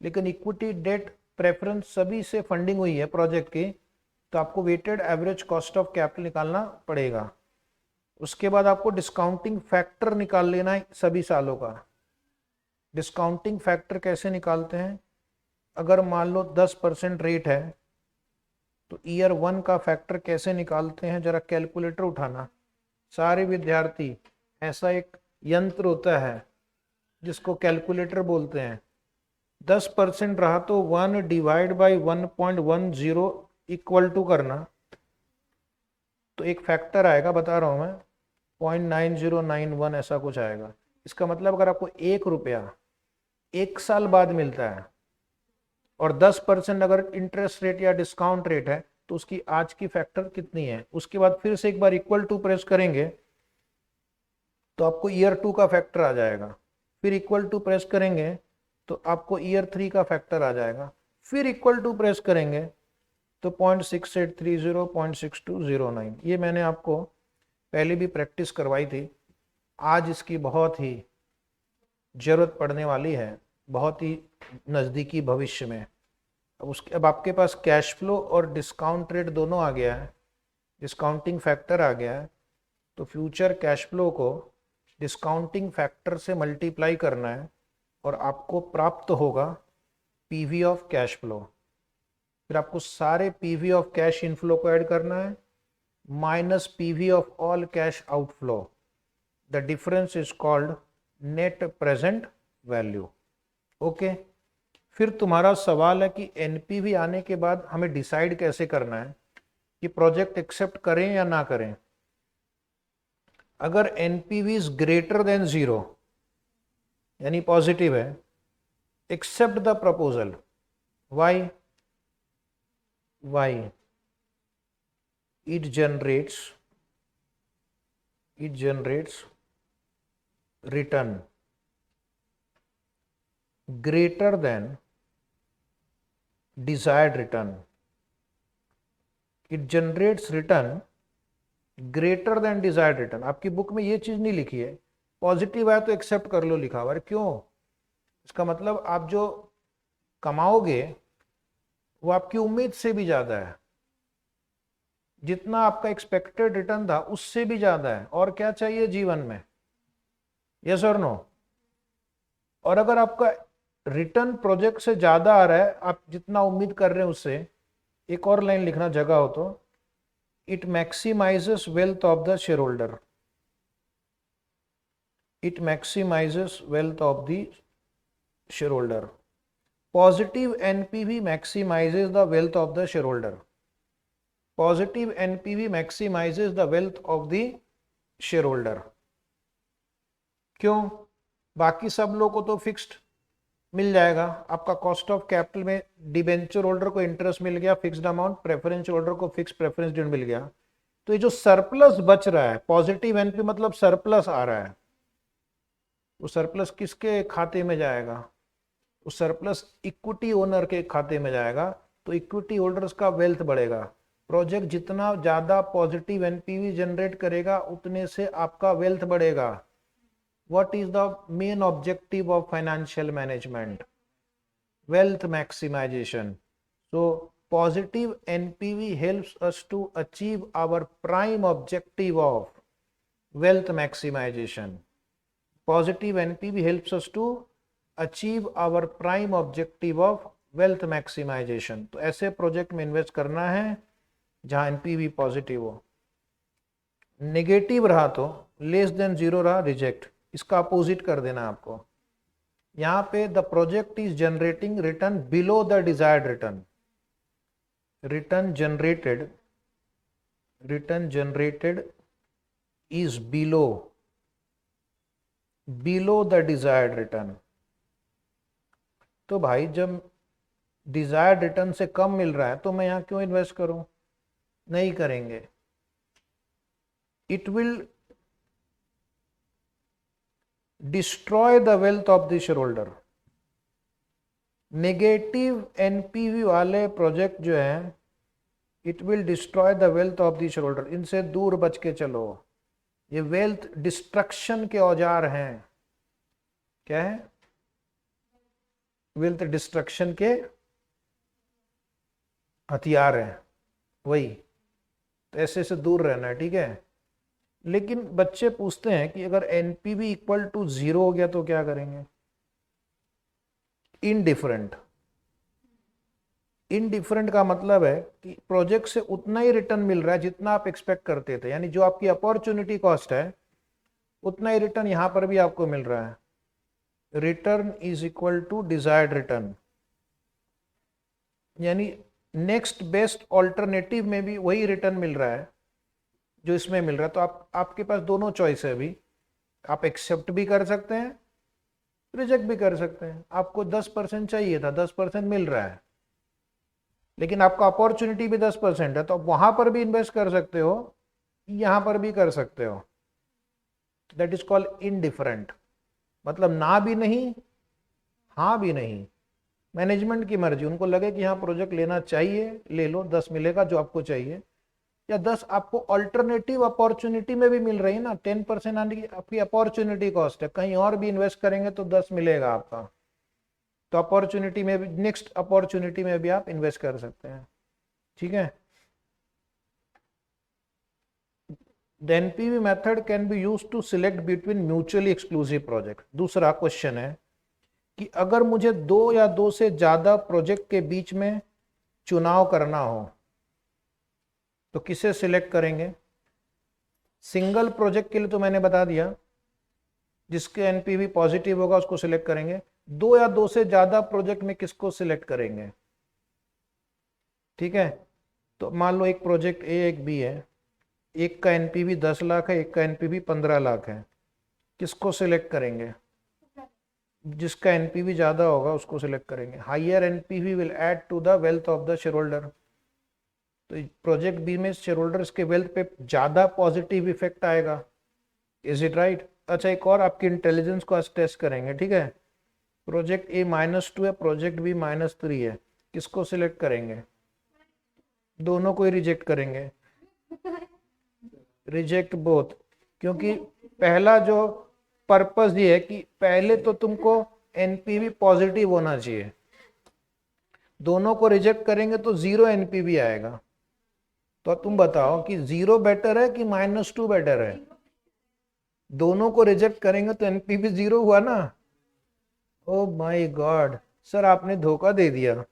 लेकिन इक्विटी डेट प्रेफरेंस सभी से फंडिंग हुई है प्रोजेक्ट की, तो आपको weighted average cost of capital निकालना पड़ेगा। उसके बाद आपको डिस्काउंटिंग फैक्टर निकाल लेना है सभी सालों का। डिस्काउंटिंग फैक्टर कैसे निकालते हैं, अगर मान लो 10% रेट है तो ईयर 1 का फैक्टर कैसे निकालते हैं, जरा कैलकुलेटर उठाना सारे विद्यार्थी। ऐसा एक यंत्र होता है जिसको कैलकुलेटर बोलते हैं। 10% रहा तो 1 डिवाइड बाई 1.10 इक्वल टू करना, तो एक फैक्टर आएगा, बता रहा हूं मैं, 0.9091 ऐसा कुछ आएगा। इसका मतलब अगर आपको 1 रुपया 1 साल बाद मिलता है और 10% अगर इंटरेस्ट रेट या डिस्काउंट रेट है तो उसकी आज की फैक्टर कितनी है। उसके बाद फिर से एक बार इक्वल टू प्रेस करेंगे तो आपको ईयर 2 का फैक्टर आ जाएगा, फिर इक्वल टू प्रेस करेंगे तो आपको ईयर 3 का फैक्टर आ जाएगा, फिर इक्वल टू प्रेस करेंगे तो 0.6830 0.6209। ये मैंने आपको पहले भी प्रैक्टिस करवाई थी। आज इसकी बहुत ही जरूरत पड़ने वाली है, बहुत ही नज़दीकी भविष्य में। अब आपके पास कैश फ्लो और डिस्काउंट रेट दोनों आ गया है, डिस्काउंटिंग फैक्टर आ गया है, तो फ्यूचर कैश फ्लो को डिस्काउंटिंग फैक्टर से मल्टीप्लाई करना है और आपको प्राप्त होगा पीवी ऑफ कैश फ्लो। फिर आपको सारे पीवी ऑफ कैश इनफ्लो को ऐड करना है minus PV of all cash outflow. The difference is called net present value. Okay, फिर तुम्हारा सवाल है कि एनपीवी आने के बाद हमें डिसाइड कैसे करना है कि प्रोजेक्ट एक्सेप्ट करें या ना करें। अगर एनपीवी इज ग्रेटर देन 0 यानी पॉजिटिव है, accept the proposal. Why? it generates return greater than desired return. It generates return greater than desired return। आपकी बुक में ये चीज नहीं लिखी है, पॉजिटिव है तो एक्सेप्ट कर लो लिखा हुआ है। क्यों? इसका मतलब आप जो कमाओगे वो आपकी उम्मीद से भी ज्यादा है, जितना आपका एक्सपेक्टेड रिटर्न था उससे भी ज्यादा है। और क्या चाहिए जीवन में? यस और नो? और अगर आपका रिटर्न प्रोजेक्ट से ज्यादा आ रहा है, आप जितना उम्मीद कर रहे हैं उससे, एक और लाइन लिखना जगह हो तो, it maximises wealth of the share holder. It maximises wealth of the share holder. Positive NPV maximises the wealth of the share holder. Positive NPV maximises the wealth of the share holder. क्यों? बाकी सब लोग को तो fixed मिल जाएगा। आपका cost of capital में debenture holder को इंटरेस्ट मिल गया फिक्स्ड अमाउंट, प्रेफरेंस होल्डर को फिक्स प्रेफरेंस डिविडेंड मिल गया। तो ये जो सरप्लस बच रहा है, पॉजिटिव एनपी मतलब सरप्लस आ रहा है, वो सरप्लस किसके खाते में जाएगा? वो सरप्लस इक्विटी ओनर के खाते में जाएगा। तो इक्विटी होल्डर्स का वेल्थ बढ़ेगा। प्रोजेक्ट जितना ज्यादा पॉजिटिव एनपीवी जनरेट करेगा उतने से आपका वेल्थ बढ़ेगा। What is the main objective of financial management? Wealth maximization. So positive NPV helps us to achieve our prime objective of wealth maximization. Positive NPV helps us to achieve our prime objective of wealth maximization. तो ऐसे project में invest करना है जहां NPV positive हो। Negative रहा तो, less than 0 रहा, रिजेक्ट। इसका अपोजिट कर देना आपको। यहां पे the project is generating return below the desired return. Return generated is below below the desired return. तो भाई जब डिजायर्ड रिटर्न से कम मिल रहा है तो मैं यहां क्यों इन्वेस्ट करूं? नहीं करेंगे। It will destroy the wealth of the share holder. Negative NPV वाले प्रोजेक्ट जो है, it will destroy the wealth of the share holder. इनसे दूर बच के चलो, ये वेल्थ डिस्ट्रक्शन के औजार हैं। क्या है? वेल्थ डिस्ट्रक्शन के हथियार हैं, वही। तो ऐसे से दूर रहना है, ठीक है। लेकिन बच्चे पूछते हैं कि अगर एनपीवी इक्वल टू 0 हो गया तो क्या करेंगे? इनडिफरेंट। इनडिफरेंट का मतलब है कि प्रोजेक्ट से उतना ही रिटर्न मिल रहा है जितना आप एक्सपेक्ट करते थे, यानी जो आपकी अपॉर्चुनिटी कॉस्ट है उतना ही रिटर्न यहां पर भी आपको मिल रहा है। Return is equal to desired return, यानी नेक्स्ट बेस्ट ऑल्टरनेटिव में भी वही रिटर्न मिल रहा है जो इसमें मिल रहा है। तो आपके पास दोनों चॉइस है अभी, आप एक्सेप्ट भी कर सकते हैं, रिजेक्ट भी कर सकते हैं। आपको 10% चाहिए था, 10% मिल रहा है, लेकिन आपका अपॉर्चुनिटी भी 10% है, तो आप वहां पर भी इन्वेस्ट कर सकते हो, यहां पर भी कर सकते हो। That is called indifferent. मतलब ना भी नहीं, हाँ भी नहीं। मैनेजमेंट की मर्जी, उनको लगे कि हाँ प्रोजेक्ट लेना चाहिए, ले लो, 10 मिलेगा जो आपको चाहिए, या 10 आपको अल्टरनेटिव अपॉर्चुनिटी में भी मिल रही है ना। 10% आने की आपकी अपॉर्चुनिटी कॉस्ट है, कहीं और भी इन्वेस्ट करेंगे तो 10 मिलेगा आपका। तो अपॉर्चुनिटी में भी, नेक्स्ट अपॉर्चुनिटी में भी आप इन्वेस्ट कर सकते हैं, ठीक है। The NPV method can be used to select between mutually exclusive project। दूसरा क्वेश्चन है कि अगर मुझे 2 या 2 से ज्यादा प्रोजेक्ट के बीच में चुनाव करना हो तो किसे सिलेक्ट करेंगे? सिंगल प्रोजेक्ट के लिए तो मैंने बता दिया, जिसके एनपीवी पॉजिटिव होगा उसको सिलेक्ट करेंगे। 2 या 2 से ज्यादा प्रोजेक्ट में किसको सिलेक्ट करेंगे? ठीक है, तो मान लो एक प्रोजेक्ट ए एक बी है, एक का एनपीवी 10 लाख है, एक का एनपीवी 15 लाख है। किसको सिलेक्ट करेंगे? जिसका एनपीवी ज्यादा होगा उसको सिलेक्ट करेंगे। Higher NPV will add to the wealth of the share holder. तो प्रोजेक्ट बी में शेयर होल्डर्स के वेल्थ पे ज्यादा पॉजिटिव इफेक्ट आएगा। Is it right? अच्छा, एक और आपकी इंटेलिजेंस को आज टेस्ट करेंगे, ठीक है। प्रोजेक्ट ए -2 है, प्रोजेक्ट बी -3 है, किसको सिलेक्ट करेंगे? दोनों को ही रिजेक्ट करेंगे। रिजेक्ट बोथ, क्योंकि पहला जो पर्पस ये है कि पहले तो तुमको एनपीवी पॉजिटिव होना चाहिए। दोनों को रिजेक्ट करेंगे तो 0 एनपीवी आएगा। तो तुम बताओ कि 0 बेटर है कि -2 बेटर है? दोनों को रिजेक्ट करेंगे तो एनपीवी 0 हुआ ना। ओ माय गॉड सर, आपने धोखा दे दिया।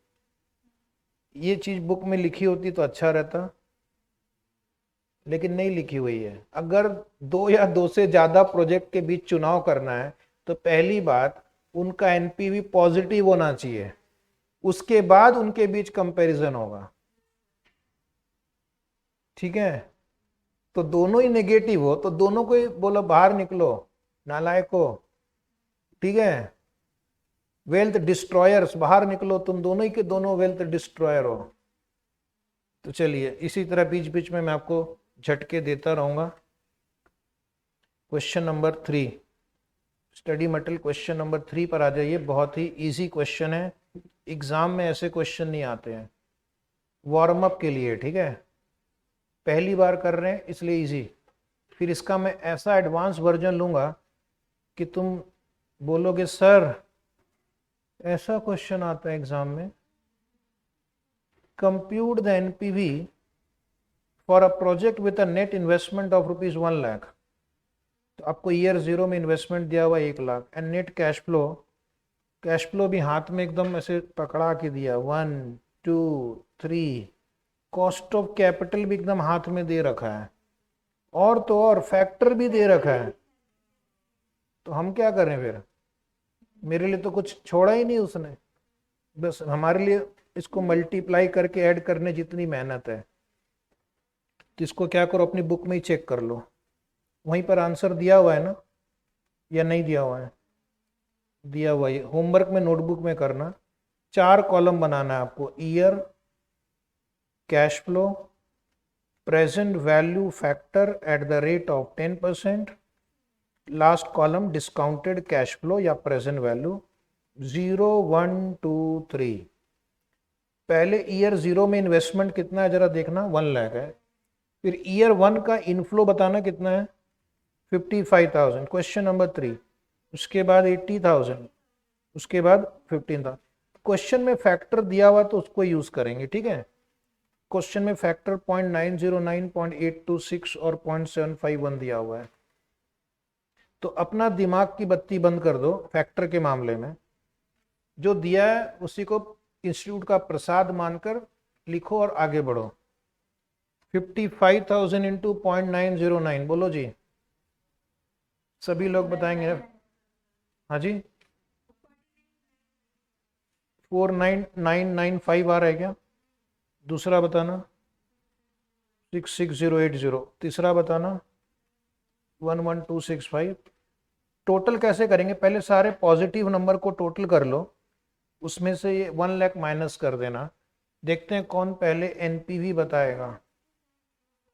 ये चीज बुक में लिखी होती तो अच्छा रहता, लेकिन नहीं लिखी हुई है। अगर 2 या 2 से ज्यादा प्रोजेक्ट के बीच चुनाव करना है तो पहली बात उनका एनपीवी पॉजिटिव होना चाहिए, उसके बाद उनके बीच कंपैरिजन होगा, ठीक है। तो दोनों ही नेगेटिव हो तो दोनों को ही बोलो बाहर निकलो, नालायक हो, ठीक है। वेल्थ डिस्ट्रॉयर्स, बाहर निकलो, तुम दोनों ही के दोनों वेल्थ डिस्ट्रॉयर हो। तो चलिए इसी तरह बीच बीच में मैं आपको झटके देता रहूंगा। Question number 3, study material question number 3 पर आ जाइए। बहुत ही इजी क्वेश्चन है, एग्जाम में ऐसे क्वेश्चन नहीं आते हैं, वार्म अप के लिए, ठीक है। पहली बार कर रहे हैं इसलिए इजी, फिर इसका मैं ऐसा एडवांस वर्जन लूंगा कि तुम बोलोगे सर ऐसा क्वेश्चन आता है एग्जाम में, compute the NPV for a project with a net investment of ₹1 lakh. तो आपको ईयर 0 में इन्वेस्टमेंट दिया हुआ 1 lakh, and net cash flow भी हाथ में एकदम ऐसे पकड़ा के दिया, 1 2 3, कॉस्ट ऑफ कैपिटल भी एकदम हाथ में दे रखा है, और तो और फैक्टर भी दे रखा है। तो हम क्या करें फिर? मेरे लिए तो कुछ छोड़ा ही नहीं उसने, बस हमारे लिए इसको मल्टीप्लाई करके ऐड करने जितनी मेहनत है। तो इसको क्या करो, अपनी बुक में ही चेक कर लो, वहीं पर आंसर दिया हुआ है ना। या नहीं दिया हुआ है? दिया हुआ है, होमवर्क में नोटबुक में करना। 4 कॉलम बनाना है आपको, year, cash flow, present value factor at the rate of 10%, last column discounted cash flow या प्रेजेंट वैल्यू 0 1 2 3। पहले ईयर 0 में इन्वेस्टमेंट कितना है जरा देखना, 1 लाख है। फिर ईयर 1 का इनफ्लो बताना कितना है, 55,000, क्वेश्चन नंबर 3। उसके बाद 80,000, उसके बाद 15,000। क्वेश्चन में फैक्टर दिया हुआ तो उसको यूज करेंगे, ठीक है। क्वेश्चन में फैक्टर 0.909, 0.826 और 0.751 दिया हुआ है। तो अपना दिमाग की बत्ती बंद कर दो फैक्टर के मामले में, जो दिया है उसी को इंस्टीट्यूट का प्रसाद मानकर लिखो और आगे बढ़ो। 55,000 इंटू 0.909, बोलो जी, सभी लोग बताएंगे। हाँ जी, 49995 आ रहा है क्या? दूसरा बताना 66080, तीसरा बताना 11265। टोटल कैसे करेंगे, पहले सारे पॉजिटिव नंबर को टोटल कर लो, उसमें से ये 1 लाख माइनस कर देना। देखते हैं कौन पहले एनपीवी बताएगा।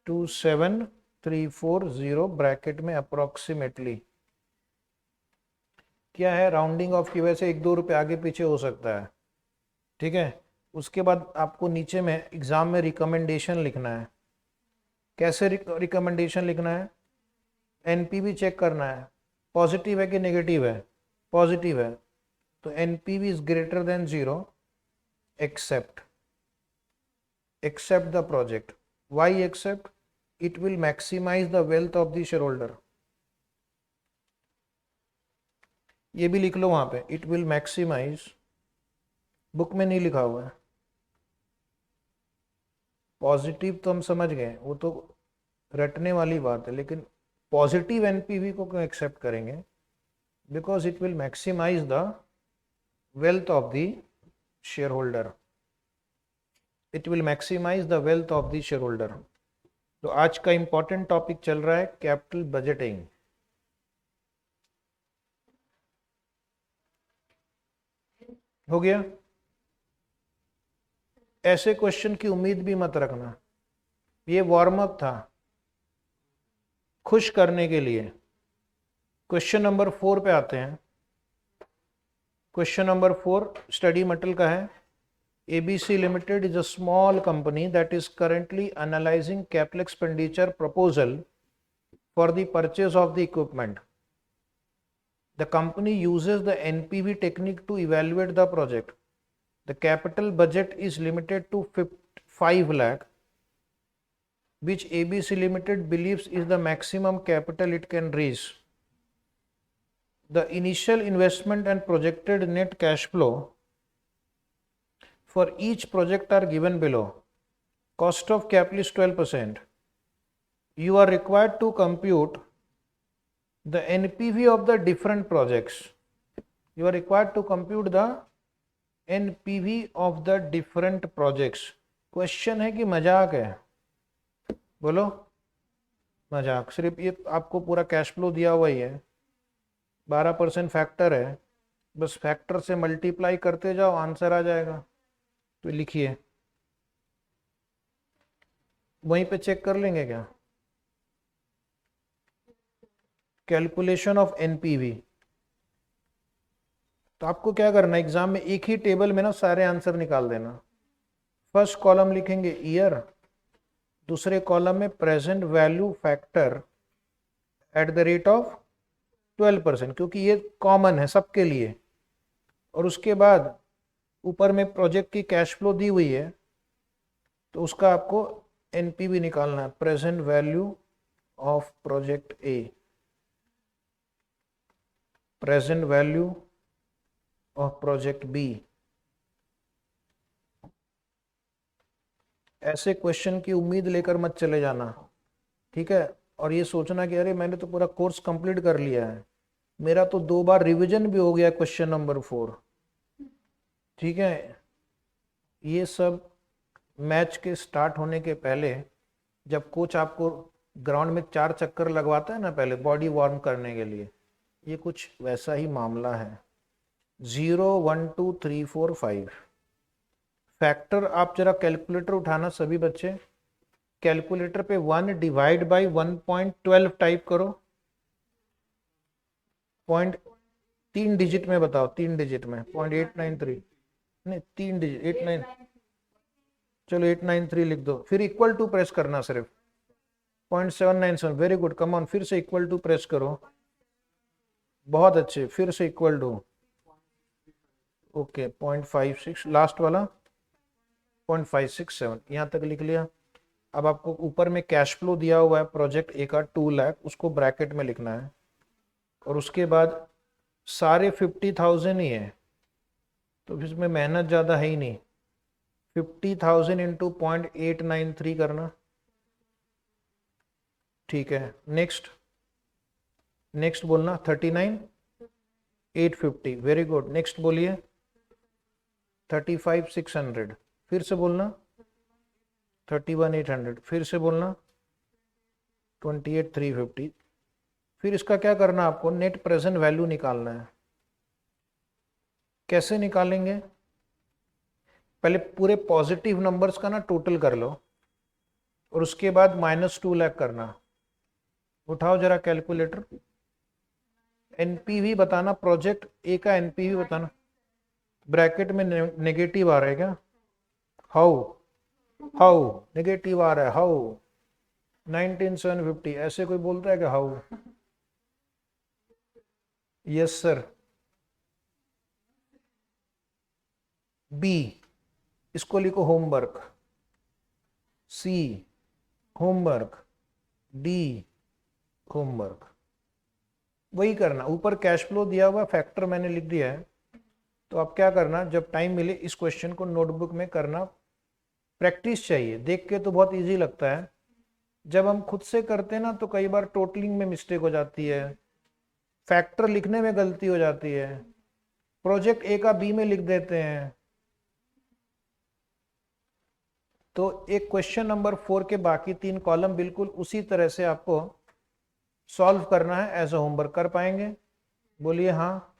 27340 ब्रैकेट में अप्रोक्सीमेटली क्या है, राउंडिंग ऑफ की वजह से 1-2 रुपये आगे पीछे हो सकता है, ठीक है। उसके बाद आपको नीचे में एग्जाम में रिकमेंडेशन लिखना है। कैसे रिकमेंडेशन लिखना है, एनपीवी चेक करना है, पॉजिटिव है कि नेगेटिव है, पॉजिटिव है तो NPV is greater than 0 accept the project. Why accept? It will maximise the wealth of the share holder. ये भी लिख लो वहां पे, इट विल मैक्सिमाइज, बुक में नहीं लिखा हुआ है। पॉजिटिव तो हम समझ गए, वो तो रटने वाली बात है, लेकिन पॉजिटिव एनपीवी को क्यों एक्सेप्ट करेंगे? Because it will maximise the wealth of the share holder, it will maximise the wealth of the share holder. तो आज का इंपॉर्टेंट टॉपिक चल रहा है कैपिटल बजटिंग। हो गया? ऐसे क्वेश्चन की उम्मीद भी मत रखना, ये वार्म अप था खुश करने के लिए। क्वेश्चन नंबर 4 पे आते हैं। क्वेश्चन नंबर 4 स्टडी मटेरियल का है। ABC Limited is a small company that is currently analyzing capital expenditure proposal for the purchase of the equipment. The company uses the NPV technique to evaluate the project. The capital budget is limited to 5 lakh, which ABC Limited believes is the maximum capital it can raise. The initial investment and projected net cash flow for each project are given below. Cost of capital is 12%. You are required to compute the NPV of the different projects. You are required to compute the NPV of the different projects. Question है कि मजाक है? बोलो मजाक। सिर्फ ये आपको पूरा कैश फ्लो दिया हुआ ही है, 12% फैक्टर है, बस फैक्टर से मल्टीप्लाई करते जाओ आंसर आ जाएगा। तो लिखिए, वहीं पे चेक कर लेंगे क्या, कैलकुलेशन ऑफ एनपीवी। तो आपको क्या करना है, एग्जाम में एक ही टेबल में ना सारे आंसर निकाल देना। फर्स्ट कॉलम लिखेंगे ईयर, दूसरे कॉलम में present value factor at the rate of 12%, क्योंकि ये कॉमन है सबके लिए। और उसके बाद ऊपर में प्रोजेक्ट की कैश फ्लो दी हुई है, तो उसका आपको एनपीवी निकालना है, present value of project A, present value of project B. ऐसे क्वेश्चन की उम्मीद लेकर मत चले जाना, ठीक है। और ये सोचना कि अरे मैंने तो पूरा कोर्स कंप्लीट कर लिया है, मेरा तो 2 बार रिवीजन भी हो गया क्वेश्चन नंबर 4, ठीक है। ये सब मैच के स्टार्ट होने के पहले, जब कोच आपको ग्राउंड में 4 चक्कर लगवाता है ना पहले बॉडी वार्म करने के लिए, ये कुछ वैसा ही मामला है। 0 1 2 3 4 5 फैक्टर। आप जरा कैलकुलेटर उठाना सभी बच्चे, कैलकुलेटर पे 1 डिवाइड बाई 1.12 टाइप करो। पॉइंट 3 डिजिट में बताओ, 3 डिजिट में 0.893, नहीं 3 डिजिट 89, चलो 893 लिख दो, फिर इक्वल टू प्रेस करना सिर्फ। 0.797, वेरी गुड, कम ऑन, फिर से इक्वल टू प्रेस करो, बहुत अच्छे, फिर से इक्वल टू, ओके 0.56, लास्ट वाला 0.567, यहाँ तक लिख लिया। अब आपको ऊपर में कैश फ्लो दिया हुआ है प्रोजेक्ट ए का 2 लाख, उसको ब्रैकेट में लिखना है, और उसके बाद सारे 50,000 ही है, तो इसमें मेहनत ज़्यादा है ही नहीं। 50,000 इंटू 0.893 करना, ठीक है। नेक्स्ट, नेक्स्ट बोलना 39,850, वेरी गुड। नेक्स्ट बोलिए 35,600, फिर से बोलना 31,800, फिर से बोलना 28,350। फिर इसका क्या करना, आपको नेट प्रेजेंट वैल्यू निकालना है। कैसे निकालेंगे, पहले पूरे पॉजिटिव नंबर्स का ना टोटल कर लो, और उसके बाद -2 लाख करना। उठाओ जरा कैलकुलेटर, एनपीवी बताना, प्रोजेक्ट ए का एनपीवी बताना। ब्रैकेट में नेगेटिव आ रहा है क्या, हाउ हाउ नेगेटिव आ रहा है, हाउ 19,750, ऐसे कोई बोलता है क्या हाउ? Yes sir. बी, इसको लिखो होमवर्क, सी होमवर्क, डी होमवर्क, वही करना। ऊपर कैश फ्लो दिया हुआ, फैक्टर मैंने लिख दिया है, तो आप क्या करना, जब टाइम मिले इस क्वेश्चन को नोटबुक में करना। प्रैक्टिस चाहिए, देख के तो बहुत इजी लगता है, जब हम खुद से करते हैं ना तो कई बार टोटलिंग में मिस्टेक हो जाती है, फैक्टर लिखने में गलती हो जाती है, प्रोजेक्ट ए का बी में लिख देते हैं। तो एक क्वेश्चन नंबर 4 के बाकी 3 कॉलम बिल्कुल उसी तरह से आपको सॉल्व करना है, एज अ होमवर्क। कर पाएंगे? बोलिए हाँ,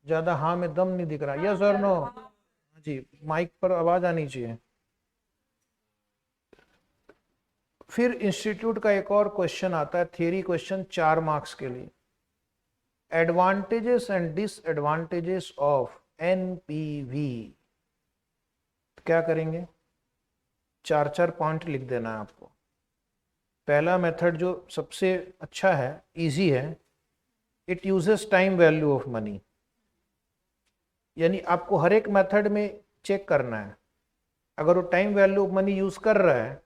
ज्यादा हाँ में दम नहीं दिख रहा, यस और नो? जी, माइक पर आवाज आनी चाहिए। फिर इंस्टीट्यूट का एक और क्वेश्चन आता है, थ्योरी क्वेश्चन, 4 मार्क्स के लिए। Advantages and disadvantages of NPV. क्या करेंगे, 4 पॉइंट लिख देना है आपको। पहला मेथड जो सबसे अच्छा है, इजी है, it uses time value of money. यानी आपको हर एक मेथड में चेक करना है, अगर वो time value of money use कर रहा है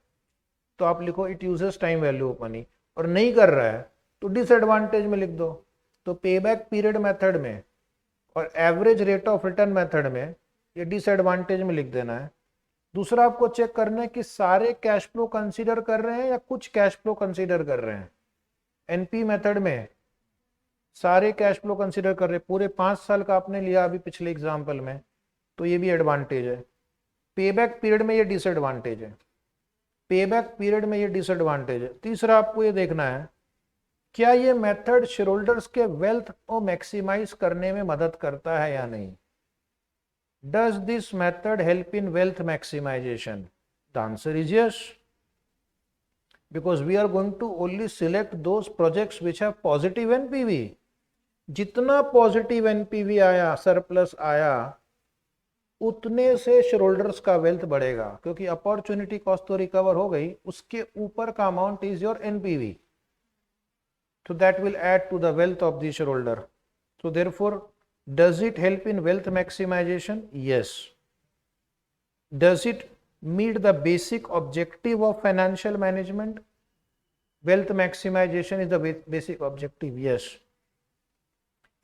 तो आप लिखो it uses time value of money, और नहीं कर रहा है तो डिसएडवांटेज में लिख दो। तो पेबैक पीरियड मेथड में और average rate of return method में ये डिसएडवांटेज में लिख देना है। दूसरा आपको चेक करना है कि सारे कैश फ्लो कंसीडर कर रहे हैं या कुछ कैश फ्लो कंसीडर कर रहे हैं। एनपी मेथड में सारे कैश फ्लो कंसीडर कर रहे हैं, पूरे 5 साल का आपने लिया अभी पिछले एग्जाम्पल में, तो ये भी एडवांटेज है। पेबैक पीरियड में ये डिसएडवांटेज है, पेबैक पीरियड में ये डिसएडवांटेज है। तीसरा आपको ये देखना है, क्या ये मेथड शेयरहोल्डर्स के वेल्थ को मैक्सिमाइज करने में मदद करता है या नहीं। Does this method help in wealth maximization? The answer is yes, because we are going to only select those projects which have positive NPV. जितना पॉजिटिव एनपीवी आया, सरप्लस आया, उतने से शेयरहोल्डर्स का वेल्थ बढ़ेगा, क्योंकि अपॉर्चुनिटी कॉस्ट तो recover हो गई, उसके ऊपर का amount is your NPV, so that will add to the wealth of the shareholder. So therefore, does it help in wealth maximization? Yes. Does it meet the basic objective of financial management? Wealth maximization is the basic objective. Yes.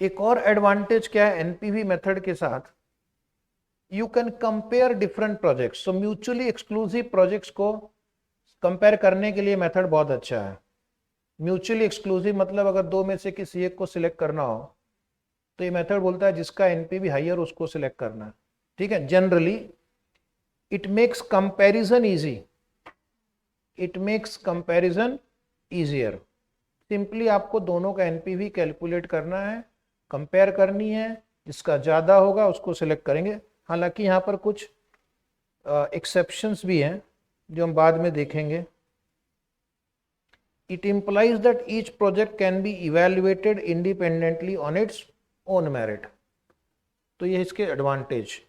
एक और advantage क्या है NPV method के साथ, you can compare different projects. So mutually exclusive projects को compare करने के लिए मेथड बहुत अच्छा है। म्यूचुअली एक्सक्लूसिव मतलब अगर दो में से किसी एक को सिलेक्ट करना हो तो ये मेथड बोलता है जिसका एनपीवी हायर उसको सिलेक्ट करना है, ठीक है। Generally it makes comparison easy, it makes comparison easier. Simply आपको दोनों का एनपीवी कैलकुलेट करना है, कंपेयर करनी है, जिसका ज़्यादा होगा उसको सिलेक्ट करेंगे। हालांकि यहाँ पर कुछ एक्सेप्शंस भी हैं जो हम बाद में देखेंगे। It implies that each project can be evaluated independently on its own merit. तो ये इसके एडवांटेज।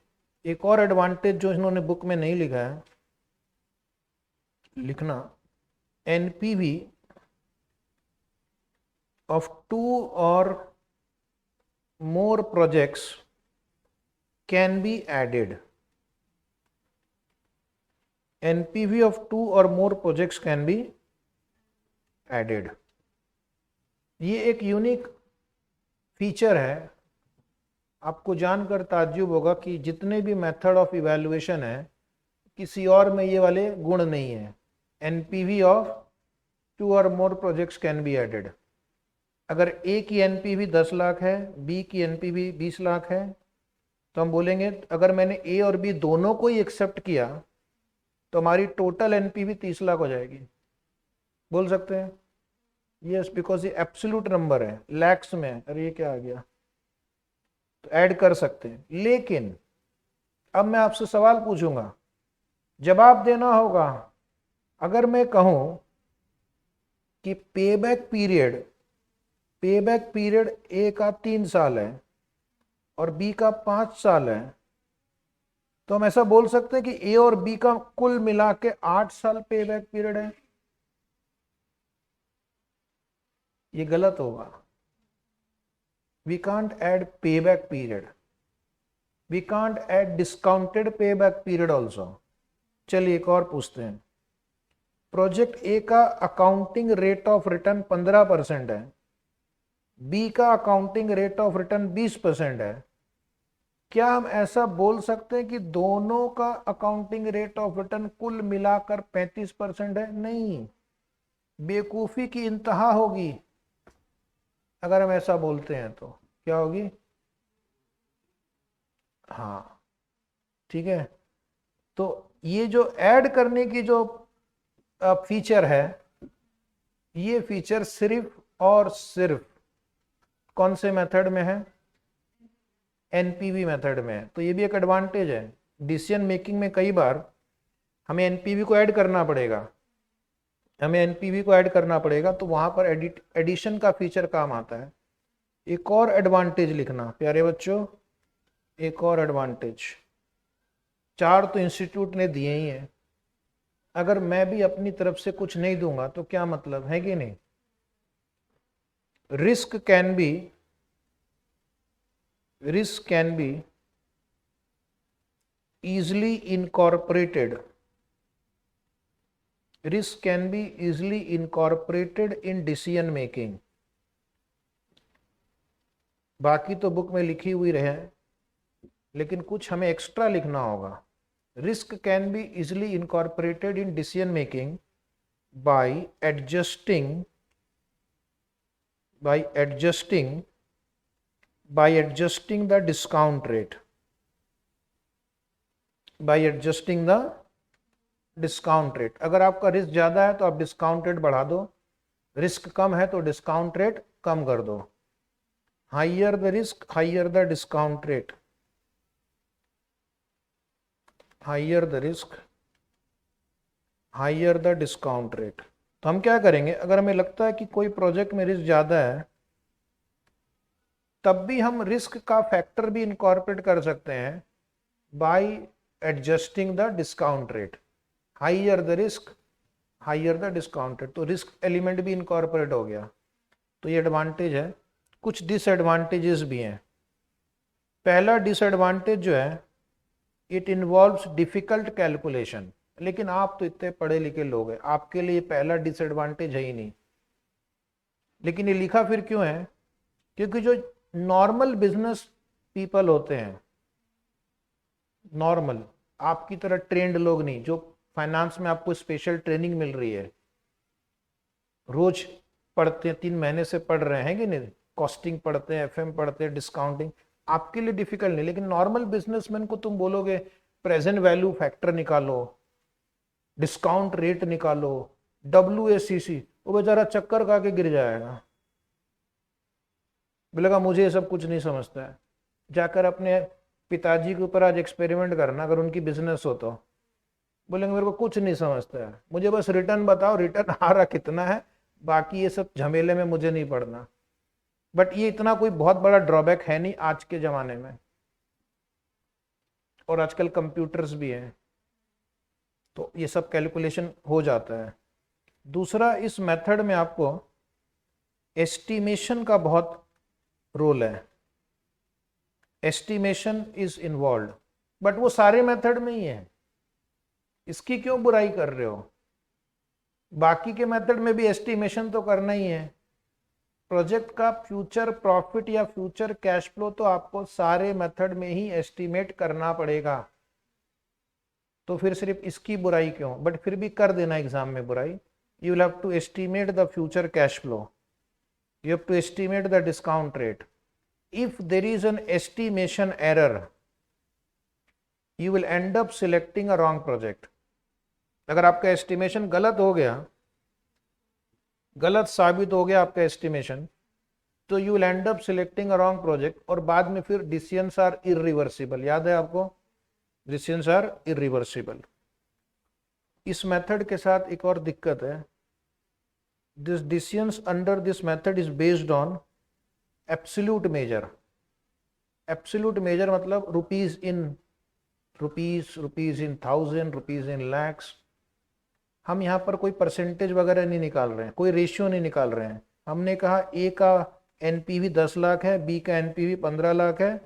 एक और एडवांटेज जो इन्होंने बुक में नहीं लिखा है, लिखना, NPV of 2 or more projects can be added. NPV of 2 or more projects can be added. ये एक यूनिक फीचर है। आपको जानकर ताज्जुब होगा कि जितने भी मेथड ऑफ इवैल्यूएशन है किसी और में ये वाले गुण नहीं है। NPV of 2 or more projects can be added। अगर ए की एनपीवी 10 लाख है, बी की एनपीवी 20 लाख है, तो हम बोलेंगे अगर मैंने ए और बी दोनों को ही एक्सेप्ट किया तो हमारी टोटल एनपीवी 30 लाख हो जाएगी। बोल सकते हैं यस, बिकॉज ये एब्सोल्यूट नंबर है, लैक्स में है। अरे ये क्या आ गया, तो ऐड कर सकते हैं। लेकिन अब मैं आपसे सवाल पूछूंगा, जवाब देना होगा। अगर मैं कहूं कि पेबैक पीरियड ए का 3 साल है और बी का 5 साल है, तो हम ऐसा बोल सकते हैं कि ए और बी का कुल मिला के 8 साल पेबैक पीरियड है। ये गलत होगा। We can't add payback period, we can't add discounted payback period also. चलिए एक और पूछते हैं। प्रोजेक्ट ए का अकाउंटिंग रेट ऑफ रिटर्न 15% है, बी का अकाउंटिंग रेट ऑफ रिटर्न 20% है। क्या हम ऐसा बोल सकते हैं कि दोनों का अकाउंटिंग रेट ऑफ रिटर्न कुल मिलाकर 35% है? नहीं, बेवकूफ़ी की इंतहा होगी अगर हम ऐसा बोलते हैं। तो क्या होगी? हाँ ठीक है। तो ये जो ऐड करने की जो फीचर है, ये फीचर सिर्फ और सिर्फ कौन से मेथड में है? एनपीवी मेथड में है। तो ये भी एक एडवांटेज है। डिसीजन मेकिंग में कई बार हमें एनपीवी को ऐड करना पड़ेगा, तो वहां पर एडिशन का फीचर काम आता है। एक और एडवांटेज लिखना प्यारे बच्चों, एक और एडवांटेज। 4 तो इंस्टीट्यूट ने दिए ही हैं, अगर मैं भी अपनी तरफ से कुछ नहीं दूंगा तो क्या मतलब है कि नहीं? risk can be easily incorporated in decision making। बाकी तो बुक में लिखी हुई रहे, लेकिन कुछ हमें एक्स्ट्रा लिखना होगा। Risk can be easily incorporated in decision making by adjusting the discount rate, अगर आपका रिस्क ज्यादा है तो आप डिस्काउंट रेट बढ़ा दो, रिस्क कम है तो डिस्काउंट रेट कम कर दो। Higher the risk higher the discount rate, higher the risk higher the discount rate. तो हम क्या करेंगे, अगर हमें लगता है कि कोई प्रोजेक्ट में रिस्क ज़्यादा है, तब भी हम रिस्क का फैक्टर भी इनकॉर्पोरेट कर सकते हैं bye adjusting the discount rate. Higher the risk higher the discount rate, तो रिस्क एलिमेंट भी इनकॉर्पोरेट हो गया। तो ये एडवांटेज है। कुछ डिसएडवांटेजेस भी हैं। पहला डिसएडवांटेज जो है, इट इन्वॉल्व्स डिफिकल्ट कैलकुलेशन। लेकिन आप तो इतने पढ़े लिखे लोग हैं, आपके लिए पहला डिसएडवांटेज है ही नहीं। लेकिन ये लिखा फिर क्यों है? क्योंकि जो नॉर्मल बिजनेस पीपल होते हैं, नॉर्मल आपकी तरह ट्रेंड लोग नहीं, जो फाइनेंस में आपको स्पेशल ट्रेनिंग मिल रही है, रोज पढ़ते हैं, 3 महीने से पढ़ रहे हैं कि नहीं, कॉस्टिंग पढ़ते हैं, एफएम पढ़ते हैं, डिस्काउंटिंग, आपके लिए डिफिकल्ट नहीं। लेकिन नॉर्मल बिजनेसमैन को तुम बोलोगे प्रेजेंट वैल्यू फैक्टर निकालो, डिस्काउंट रेट निकालो, WACC, वो बेचारा चक्कर खा के गिर जाएगा, बोलेगा मुझे ये सब कुछ नहीं समझता है। जाकर अपने पिताजी के ऊपर आज एक्सपेरिमेंट करना, अगर उनकी बिजनेस हो तो बोलेंगे मेरे को कुछ नहीं समझता है, मुझे बस रिटर्न बताओ, रिटर्न आ रहा कितना है, बाकी ये सब झमेले में मुझे नहीं पड़ना। बट ये इतना कोई बहुत बड़ा ड्रॉबैक है नहीं आज के ज़माने में, और आजकल कंप्यूटर्स भी हैं तो ये सब कैलकुलेशन हो जाता है। दूसरा, इस मेथड में आपको एस्टिमेशन का बहुत रोल है, एस्टिमेशन इज इन्वॉल्व, बट वो सारे मेथड में ही है, इसकी क्यों बुराई कर रहे हो? बाकी के मेथड में भी एस्टिमेशन तो करना ही है। प्रोजेक्ट का फ्यूचर प्रॉफिट या फ्यूचर कैश फ्लो तो आपको सारे मेथड में ही एस्टिमेट करना पड़ेगा, तो फिर सिर्फ इसकी बुराई क्यों? बट फिर भी कर देना एग्जाम में बुराई। You will have to estimate the future cash flow, you have to estimate the discount rate. If there is an estimation error, you will end up selecting a wrong project. अगर आपका estimation गलत हो गया, गलत साबित हो गया आपका एस्टिमेशन, तो you will and up selecting a wrong project, और बाद में फिर डिसीजंस आर इरिवर्सिबल। याद है आपको, डिसीजंस आर इरिवर्सिबल। इस मेथड के साथ एक और दिक्कत है, this decisions under this method is based on absolute measure. Absolute measure मतलब rupees in rupees, rupees in thousand, rupees in lakhs। हम यहाँ पर कोई परसेंटेज वगैरह नहीं निकाल रहे हैं, कोई रेशियो नहीं निकाल रहे हैं। हमने कहा ए का एनपीवी 10 लाख है, बी का एनपीवी 15 लाख है,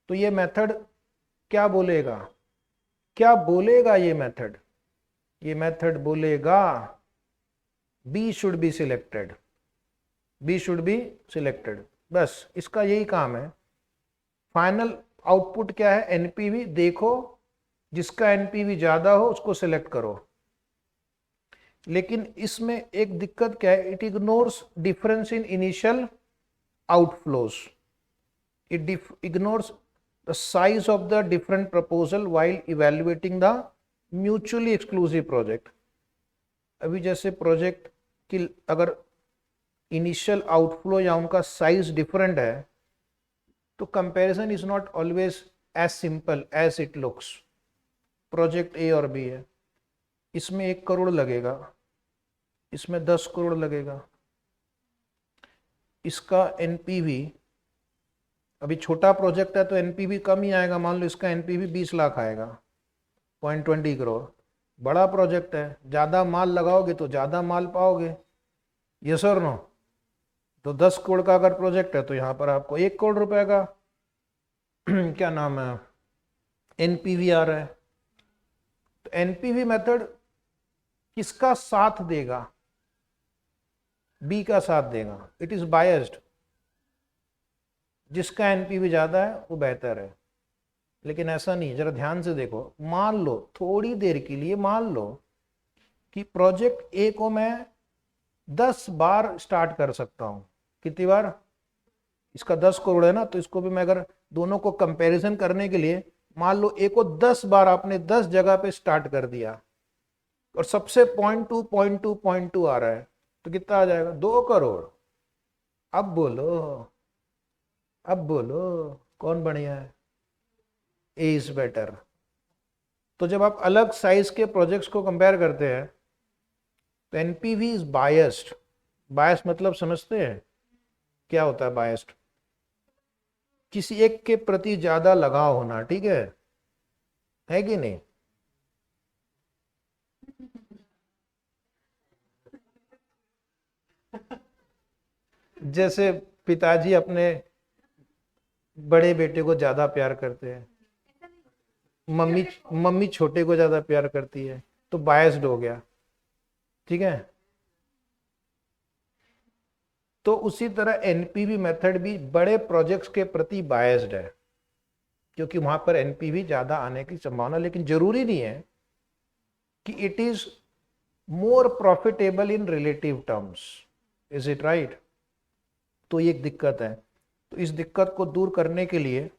तो ये मेथड क्या बोलेगा? क्या बोलेगा ये मेथड? ये मेथड बोलेगा B should be selected, B should be selected। बस इसका यही काम है। फाइनल आउटपुट क्या है? एनपीवी देखो, जिसका एनपीवी ज्यादा हो उसको सिलेक्ट करो। लेकिन इसमें एक दिक्कत क्या है? It ignores difference in initial outflows, it ignores the size of the different proposal while evaluating the mutually exclusive project. अभी जैसे प्रोजेक्ट कि अगर इनिशियल आउटफ्लो या उनका साइज डिफरेंट है, तो comparison is not always as simple as it looks. Project A और B है, इसमें 1 करोड़ लगेगा, इसमें 10 करोड़ लगेगा। इसका एनपीवी, अभी छोटा प्रोजेक्ट है तो एनपीवी कम ही आएगा, मान लो इसका एनपीवी 20 लाख आएगा, 0.20 करोड़। बड़ा प्रोजेक्ट है, ज़्यादा माल लगाओगे तो ज़्यादा माल पाओगे, यस और नो? तो 10 करोड़ का अगर प्रोजेक्ट है तो यहाँ पर आपको 1 करोड़ रुपए का क्या नाम है, एनपीवी आ रहा है। तो एनपीवी मेथड किसका साथ देगा? बी का साथ देगा। इट इज बायस्ड, जिसका एनपीवी ज़्यादा है वो बेहतर है। लेकिन ऐसा नहीं, जरा ध्यान से देखो। मान लो, थोड़ी देर के लिए मान लो कि प्रोजेक्ट ए को मैं 10 बार स्टार्ट कर सकता हूं। कितनी बार? इसका 10 करोड़ है ना, तो इसको भी मैं अगर दोनों को कंपैरिजन करने के लिए, मान लो ए को 10 बार आपने 10 जगह पे स्टार्ट कर दिया और सबसे 0.2 आ रहा है, तो कितना आ जाएगा? 2 करोड़। अब बोलो, अब बोलो कौन बढ़िया है? ए इज बेटर। तो जब आप अलग साइज के प्रोजेक्ट्स को कंपेयर करते हैं तो एनपीवी इज बायस्ड। बायस्ड मतलब समझते हैं क्या होता है बायस्ड? किसी एक के प्रति ज्यादा लगाव होना, ठीक है कि नहीं? जैसे पिताजी अपने बड़े बेटे को ज्यादा प्यार करते हैं, मम्मी छोटे को ज्यादा प्यार करती है, तो बायस्ड हो गया, ठीक है? तो उसी तरह एनपीवी मेथड भी बड़े प्रोजेक्ट्स के प्रति बायस्ड है, क्योंकि वहां पर एनपीवी ज्यादा आने की संभावना। लेकिन जरूरी नहीं है कि it is more profitable in relative terms. Is it right? तो ये एक दिक्कत है। तो इस दिक्कत को दूर करने के लिए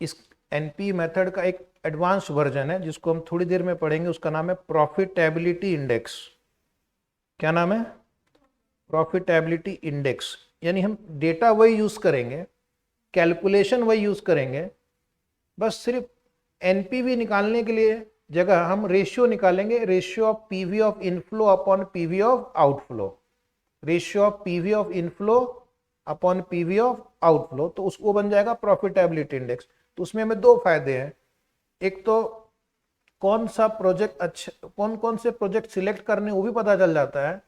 इस एनपी मेथड का एक एडवांस वर्जन है जिसको हम थोड़ी देर में पढ़ेंगे, उसका नाम है प्रॉफिटेबिलिटी इंडेक्स। क्या नाम है, प्रॉफिटेबिलिटी इंडेक्स। यानी हम डेटा वही यूज करेंगे, कैलकुलेशन वही यूज करेंगे, बस सिर्फ एनपीवी निकालने के लिए जगह हम रेशियो निकालेंगे, ratio of PV of inflow upon PV of outflow, ratio of PV of inflow upon PV of outflow, तो उसको बन जाएगा प्रॉफिटेबिलिटी इंडेक्स। तो उसमें हमें दो फायदे हैं, एक तो कौन सा प्रोजेक्ट अच्छा, कौन कौन से प्रोजेक्ट सिलेक्ट करने वो भी पता चल जाता है,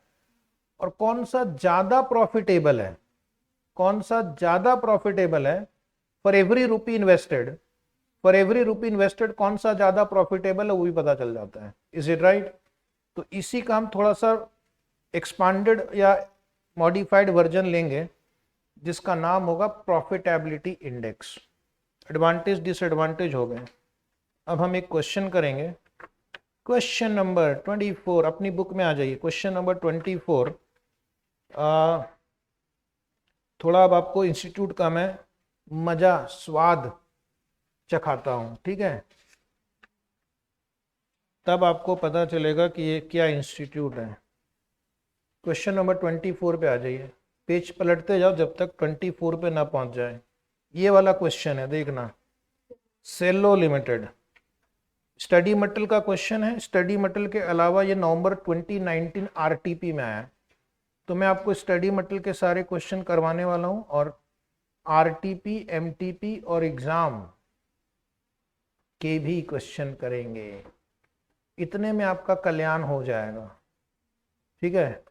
और कौन सा ज्यादा प्रॉफिटेबल है, कौन सा ज्यादा प्रॉफिटेबल है for every rupee invested, for every rupee invested कौन सा ज्यादा प्रॉफिटेबल है वो भी पता चल जाता है। Is it right? तो इसी का हम थोड़ा सा एक्सपांडेड या मॉडिफाइड वर्जन लेंगे जिसका नाम होगा प्रॉफिटेबिलिटी इंडेक्स। एडवांटेज डिसएडवांटेज हो गए। अब हम एक क्वेश्चन करेंगे, क्वेश्चन नंबर 24, अपनी बुक में आ जाइए, क्वेश्चन नंबर 24। थोड़ा अब आपको इंस्टीट्यूट का मैं मजा स्वाद चखाता हूं, ठीक है, तब आपको पता चलेगा कि ये क्या इंस्टीट्यूट है। क्वेश्चन नंबर 24 पे आ जाइए, पेज पलटते जाओ जब तक 24 पे ना पहुंच जाए। ये वाला क्वेश्चन है, देखना, सेलो लिमिटेड, स्टडी मटेरियल का क्वेश्चन है। स्टडी मटेरियल के अलावा ये नवंबर 2019 आरटीपी में आया, तो मैं आपको स्टडी मटेरियल के सारे क्वेश्चन करवाने वाला हूं, और आरटीपी, एमटीपी और एग्जाम के भी क्वेश्चन करेंगे। इतने में आपका कल्याण हो जाएगा, ठीक है,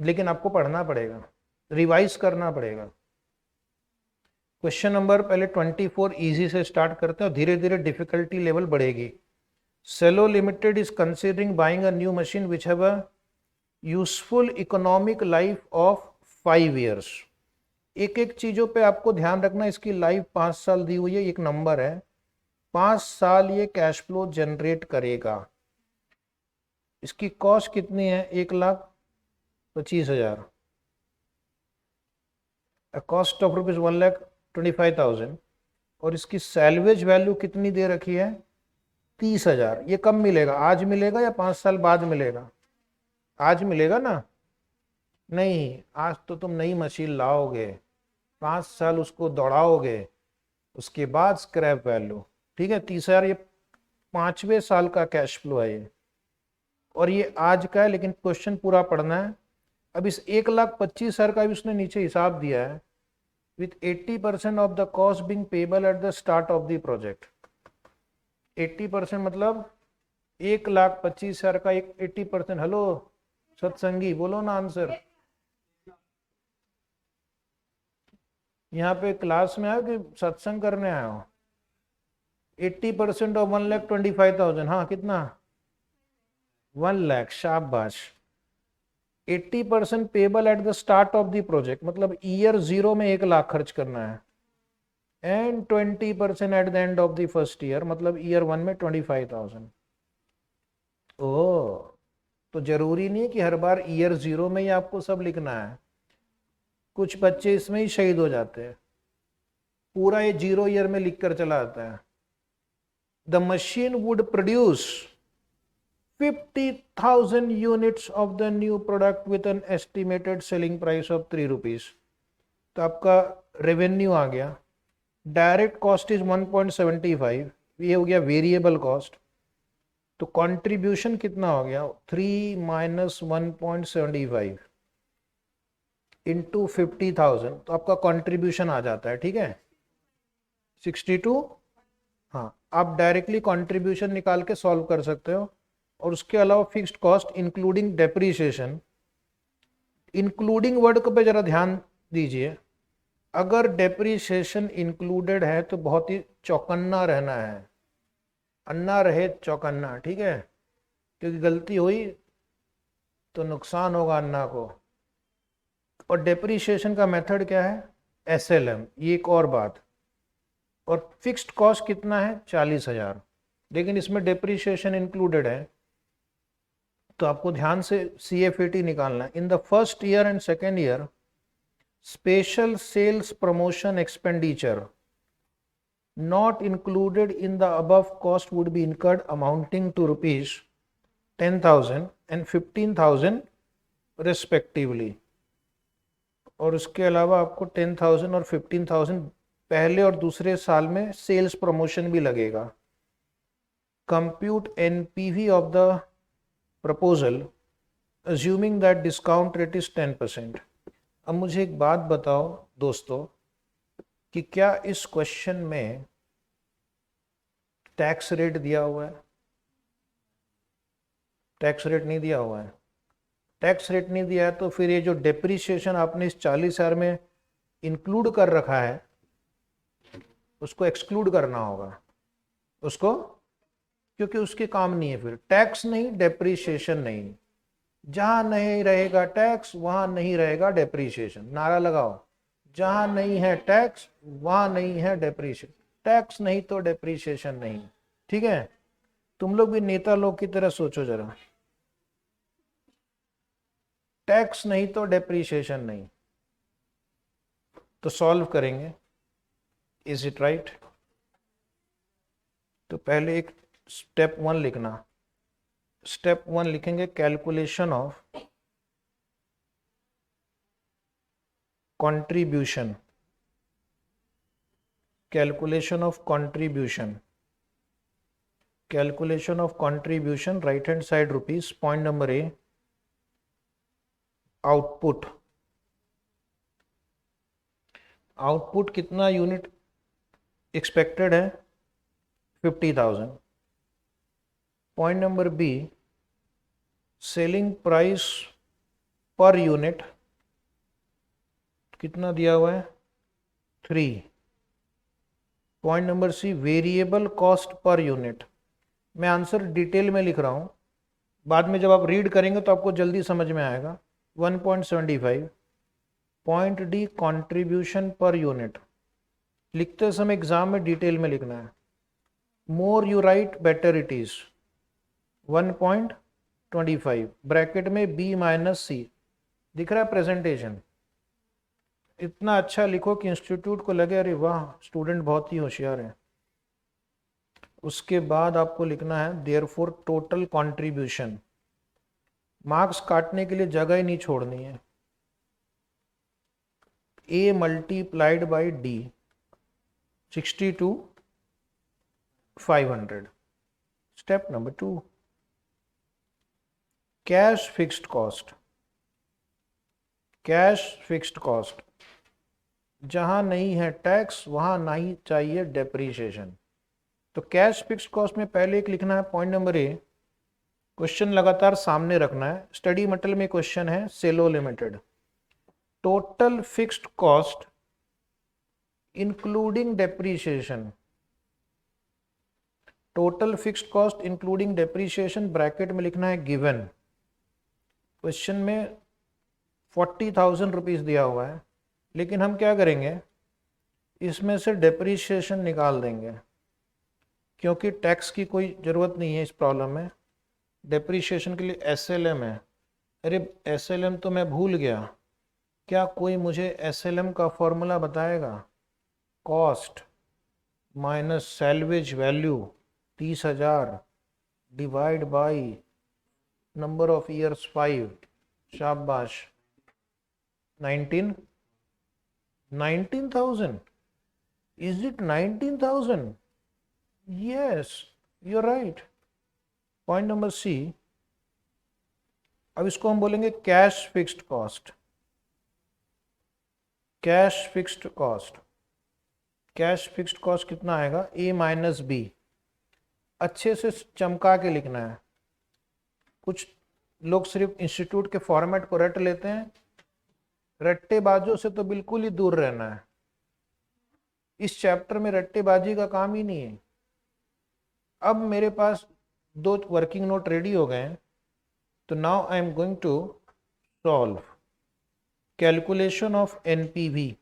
लेकिन आपको पढ़ना पड़ेगा, रिवाइज करना पड़ेगा। क्वेश्चन नंबर पहले 24 इजी से स्टार्ट करते हैं और धीरे धीरे डिफिकल्टी लेवल बढ़ेगी। Cello limited is considering buying a new machine which have a useful economic life of 5 years। एक एक चीजों पे आपको ध्यान रखना, इसकी लाइफ 5 साल दी हुई है, एक नंबर है, 5 साल ये कैश फ्लो जनरेट करेगा। इसकी कॉस्ट कितनी है, 1,25,000, कॉस्ट ऑफ रुपीज 1,25,000, और इसकी सैलवेज वैल्यू कितनी दे रखी है, 30,000। ये कब मिलेगा, आज मिलेगा या 5 साल बाद मिलेगा? आज मिलेगा ना? नहीं, आज तो तुम नई मशीन लाओगे, 5 साल उसको दौड़ाओगे, उसके बाद स्क्रैप वैल्यू, ठीक है। 30,000 ये 5वें साल का कैश फ्लो है ये, और ये आज का है, लेकिन क्वेश्चन पूरा पढ़ना है। अब इस 1,25,000 का भी उसने नीचे हिसाब दिया है, with 80% of the cost being payable at the start of the project। 80% मतलब 1,25,000 का 80%। हेलो सत्संगी, बोलो ना आंसर। यहाँ पे क्लास में आयो कि सत्संग करने आए हो? 80% ऑफ 1,25,000, हाँ कितना, 1 लाख, शाबाश। 80% payable at the start of the project, मतलब ईयर 0 में 1 लाख खर्च करना है, and 20% at the end of the first year, मतलब ईयर 1 में 25,000। ओह, तो जरूरी नहीं कि हर बार ईयर 0 में ही आपको सब लिखना है, कुछ बच्चे इसमें ही शहीद हो जाते हैं, पूरा ये 0 ईयर में लिख कर चला आता है। The machine would produce 50,000 units of the new product with an estimated selling price of 3 rupees। तो आपका रेवेन्यू आ गया, डायरेक्ट कॉस्ट इज 1.75, ये हो गया वेरिएबल कॉस्ट, तो कंट्रीब्यूशन कितना हो गया, 3 माइनस 1.75 इंटू 50,000, तो आपका कंट्रीब्यूशन आ जाता है, ठीक है, 62। हाँ, आप डायरेक्टली कंट्रीब्यूशन निकाल के सॉल्व कर सकते हो। और उसके अलावा fixed cost including depreciation, including word पे जरा ध्यान दीजिए, अगर डेप्रीशिएशन इंक्लूडेड है तो बहुत ही चौकन्ना रहना है, अन्ना रहे चौकन्ना, ठीक है, क्योंकि गलती हुई तो नुकसान होगा अन्ना को। और डेप्रीशिएशन का मेथड क्या है, SLM, ये एक और बात। और फिक्स्ड कॉस्ट कितना है, 40,000, लेकिन इसमें डेप्रीशिएशन इंक्लूडेड है, तो आपको ध्यान से CFAT निकालना है। In the first year and second year special sales promotion expenditure not included in the above cost would be incurred amounting to rupees 10,000 and 15,000 respectively. और उसके अलावा आपको 10,000 और 15,000 पहले और दूसरे साल में सेल्स प्रमोशन भी लगेगा। Compute NPV of the proposal assuming that discount rate is 10%। अब मुझे एक बात बताओ दोस्तों कि क्या इस क्वेश्चन में टैक्स रेट दिया हुआ है? टैक्स रेट नहीं दिया हुआ है। टैक्स रेट नहीं दिया है तो फिर ये जो डेप्रीशिएशन आपने इस 40,000 में इंक्लूड कर रखा है उसको एक्सक्लूड करना होगा उसको, क्योंकि उसके काम नहीं है। फिर टैक्स नहीं, डेप्रीशिएशन नहीं। जहां नहीं रहेगा टैक्स वहां नहीं रहेगा डेप्रीशिएशन। नारा लगाओ, जहां नहीं है टैक्स वहां नहीं है डेप्रीशिएशन। टैक्स नहीं तो डेप्रीशिएशन नहीं। ठीक है, तुम लोग भी नेता लोग की तरह सोचो जरा। टैक्स नहीं तो डेप्रीशिएशन नहीं। तो सॉल्व करेंगे, इज इट राइट? तो पहले एक स्टेप 1 लिखना। स्टेप 1 लिखेंगे calculation of contribution. Calculation of contribution. Calculation of contribution, right hand side rupees. Point number A, output. Output कितना यूनिट एक्सपेक्टेड है? 50,000। Point number B, selling price per unit कितना दिया हुआ है? 3। Point number C, variable cost per unit. मैं answer detail में लिख रहा हूं, बाद में जब आप रीड करेंगे तो आपको जल्दी समझ में आएगा। 1.75। Point D, contribution per unit. लिखते समय एग्जाम में डिटेल में लिखना है। More you right better it is. 1.25 bracket में बी माइनस सी। दिख रहा है प्रेजेंटेशन? इतना अच्छा लिखो कि इंस्टीट्यूट को लगे अरे वाह स्टूडेंट बहुत ही होशियार है। उसके बाद आपको लिखना है देयरफॉर टोटल कंट्रीब्यूशन। मार्क्स काटने के लिए जगह ही नहीं छोड़नी है। A multiplied by D, 62,500। Step number 2, cash fixed cost. Cash fixed cost, जहां नहीं है टैक्स वहां नहीं चाहिए डेप्रीशिएशन। तो कैश फिक्स्ड कॉस्ट में पहले एक लिखना है पॉइंट नंबर ए। क्वेश्चन लगातार सामने रखना है। स्टडी मटेरियल में क्वेश्चन है Cello limited. Total fixed cost including depreciation. Total fixed cost including depreciation bracket में लिखना है गिवन। क्वेश्चन में 40,000 रुपीज दिया हुआ है, लेकिन हम क्या करेंगे, इसमें से डेप्रीशिएशन निकाल देंगे क्योंकि टैक्स की कोई ज़रूरत नहीं है इस प्रॉब्लम में। डेप्रीशिएशन के लिए एसएलएम है। अरे एसएलएम तो मैं भूल गया, क्या कोई मुझे एसएलएम का फॉर्मूला बताएगा? Cost minus salvage value 30,000 divide by number of years 5। शाबाश। 19,000। Is it 19,000? Yes, you are right. Point number C, अब इसको हम बोलेंगे cash fixed cost. Cash fixed cost, cash fixed cost कितना आएगा? A minus B. अच्छे से चमका के लिखना है। कुछ लोग सिर्फ इंस्टीट्यूट के फॉर्मेट को रट लेते हैं, रट्टेबाजों से तो बिल्कुल ही दूर रहना है। इस चैप्टर में रट्टेबाजी का काम ही नहीं है। अब मेरे पास 2 वर्किंग नोट रेडी हो गए हैं, तो now I am going to solve calculation of NPV.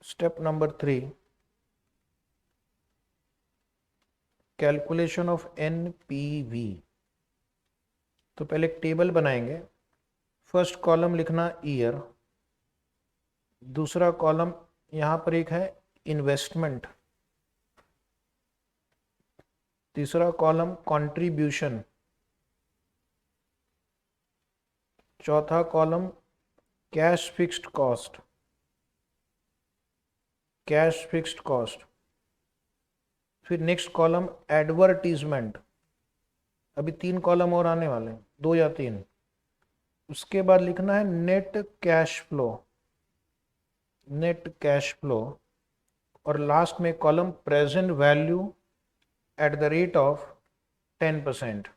Step number 3, calculation of NPV. तो पहले एक टेबल बनाएंगे। फर्स्ट कॉलम लिखना ईयर, दूसरा कॉलम यहाँ पर एक है इन्वेस्टमेंट, तीसरा कॉलम कंट्रीब्यूशन, चौथा column cash fixed cost, cash fixed cost. फिर नेक्स्ट कॉलम एडवर्टीजमेंट, अभी 3 कॉलम और आने वाले हैं, 2 या 3। उसके बाद लिखना है net cash flow, net cash flow. और लास्ट में column present value at the rate of 10%,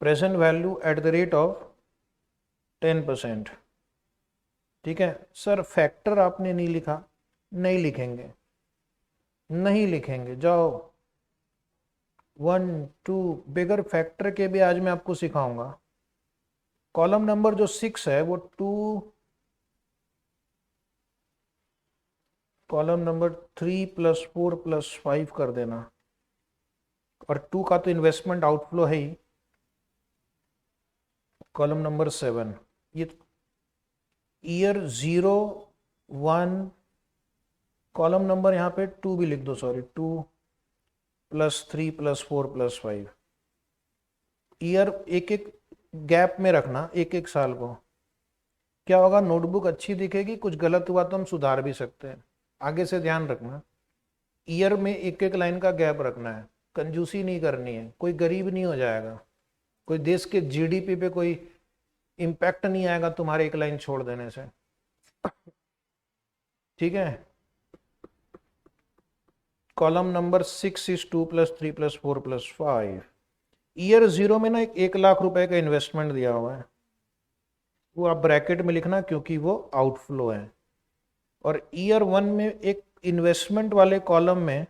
present value at the rate of 10%। ठीक है सर, फैक्टर आपने नहीं लिखा, नहीं लिखेंगे, नहीं लिखेंगे, जाओ 1 2 बिगर फैक्टर के भी आज मैं आपको सिखाऊंगा। कॉलम नंबर जो 6 है वो 2, कॉलम नंबर 3 + 4 + 5 कर देना। और 2 का तो इन्वेस्टमेंट आउटफ्लो है ही। कॉलम नंबर 7 ये ईयर 0 1, कॉलम नंबर यहाँ पे 2 भी लिख दो, सॉरी 2 + 3 + 4 + 5। ईयर एक एक गैप में रखना, एक एक साल को। क्या होगा, नोटबुक अच्छी दिखेगी, कुछ गलत हुआ तो हम सुधार भी सकते हैं। आगे से ध्यान रखना, ईयर में एक एक लाइन का गैप रखना है, कंजूसी नहीं करनी है, कोई गरीब नहीं हो जाएगा, कोई देश के जीडीपी पे कोई इम्पैक्ट नहीं आएगा तुम्हारे एक लाइन छोड़ देने से। ठीक है, कॉलम नंबर 6 इज 2 + 3 + 4 + 5। ईयर 0 में ना 1 लाख रुपए का इन्वेस्टमेंट दिया हुआ है, वो आप ब्रैकेट में लिखना क्योंकि वो आउटफ्लो है। और ईयर 1 में एक इन्वेस्टमेंट वाले कॉलम में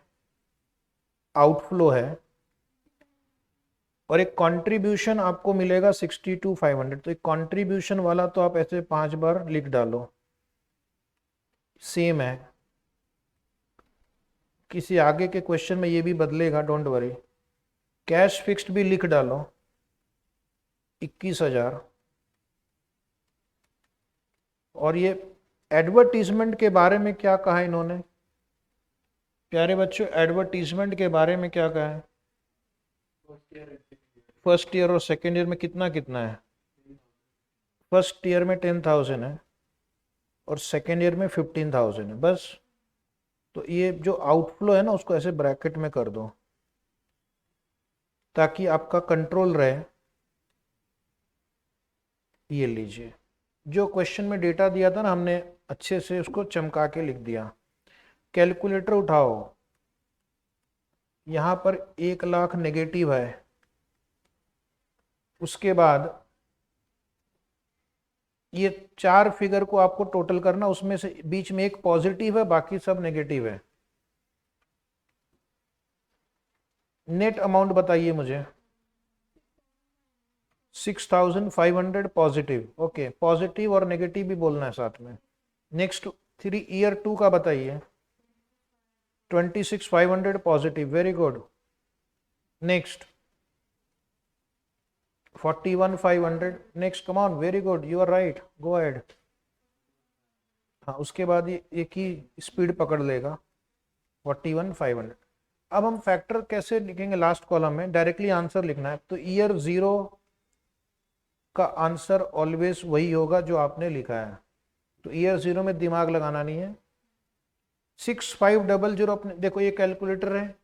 आउटफ्लो है, और एक कंट्रीब्यूशन आपको मिलेगा 62,500। तो एक कंट्रीब्यूशन वाला तो आप ऐसे 5 बार लिख डालो, सेम है। किसी आगे के क्वेश्चन में ये भी बदलेगा, डोंट वरी। कैश फिक्स्ड भी लिख डालो 21,000। और ये एडवर्टीजमेंट के बारे में क्या कहा इन्होंने प्यारे बच्चों, एडवर्टीजमेंट के बारे में क्या कहा है? फर्स्ट ईयर और सेकेंड ईयर में कितना कितना है? फर्स्ट ईयर में 10,000 है और सेकेंड ईयर में 15,000 है, बस। तो ये जो आउटफ्लो है ना, उसको ऐसे ब्रैकेट में कर दो ताकि आपका कंट्रोल रहे। ये लीजिए, जो क्वेश्चन में डेटा दिया था ना, हमने अच्छे से उसको चमका के लिख दिया। कैलकुलेटर उठाओ, यहां पर 1 लाख नेगेटिव है, उसके बाद ये 4 फिगर को आपको टोटल करना, उसमें से बीच में एक पॉजिटिव है, बाकी सब नेगेटिव है। नेट अमाउंट बताइए मुझे। 6,500 पॉजिटिव, ओके, पॉजिटिव और नेगेटिव भी बोलना है साथ में। नेक्स्ट 3 ईयर 2 का बताइए। 26,500 positive, very good. Next 41,500, next, come on, very good, you are right, go ahead. हाँ, उसके बाद ये एक ही स्पीड पकड़ लेगा, 41,500। अब हम फैक्टर कैसे लिखेंगे? लास्ट कॉलम में डायरेक्टली आंसर लिखना है, तो ईयर 0 का आंसर ऑलवेज वही होगा जो आपने लिखा है, तो ईयर 0 में दिमाग लगाना नहीं है। 6,500 अपने देखो, ये कैलकुलेटर है,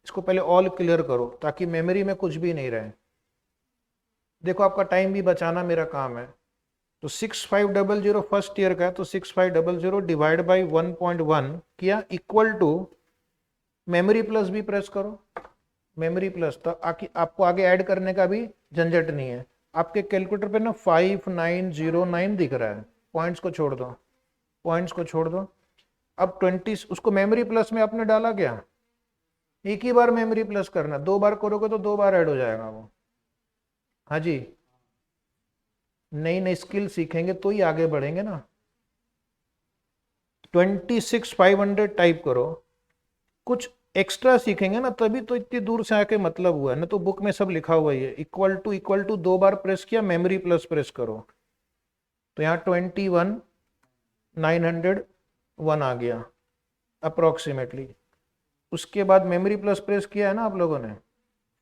इसको पहले ऑल क्लियर करो ताकि मेमोरी में कुछ भी नहीं रहे। देखो, आपका टाइम भी बचाना मेरा काम है। तो 6,500 फर्स्ट ईयर का है, तो 6,500 डिवाइड बाई 1.1 किया, इक्वल टू मेमोरी प्लस भी प्रेस करो, मेमोरी प्लस, तो आपको आगे ऐड करने का भी झंझट नहीं है। आपके कैलकुलेटर पे ना 5909 दिख रहा है, पॉइंट्स को छोड़ दो, पॉइंट्स को छोड़ दो। अब 20 उसको मेमोरी प्लस में आपने डाला क्या? एक ही बार मेमोरी प्लस करना, 2 बार करोगे तो 2 बार ऐड हो जाएगा वो। हाँ जी, नई नई स्किल सीखेंगे तो ही आगे बढ़ेंगे ना। 26,500 टाइप करो, कुछ एक्स्ट्रा सीखेंगे ना, तभी तो इतनी दूर से आके मतलब हुआ है, ना तो बुक में सब लिखा हुआ ही है। इक्वल टू 2 बार प्रेस किया, मेमोरी प्लस प्रेस करो, तो यहाँ 21,901 आ गया अप्रोक्सीमेटली। उसके बाद मेमोरी प्लस प्रेस किया है ना आप लोगों ने,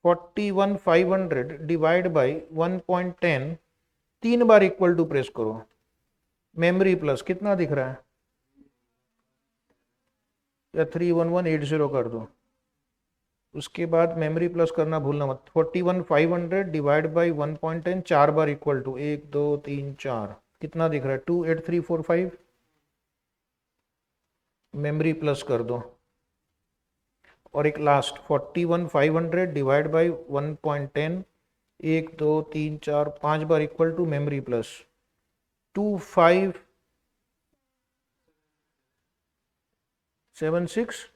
41,500 डिवाइड बाई 1.10, 3 बार इक्वल टू प्रेस करो। मेमोरी प्लस कितना दिख रहा है, या 31180 कर दो। उसके बाद मेमोरी प्लस करना भूलना मत। 41,500 डिवाइड बाई 1.10, 4 बार इक्वल टू 1 2 3 4, कितना दिख रहा है 28345। मेमोरी प्लस कर दो। और एक लास्ट 41,500 डिवाइड बाई 1.10, 1 2 3 4 5 बार इक्वल टू मेमोरी प्लस 2576।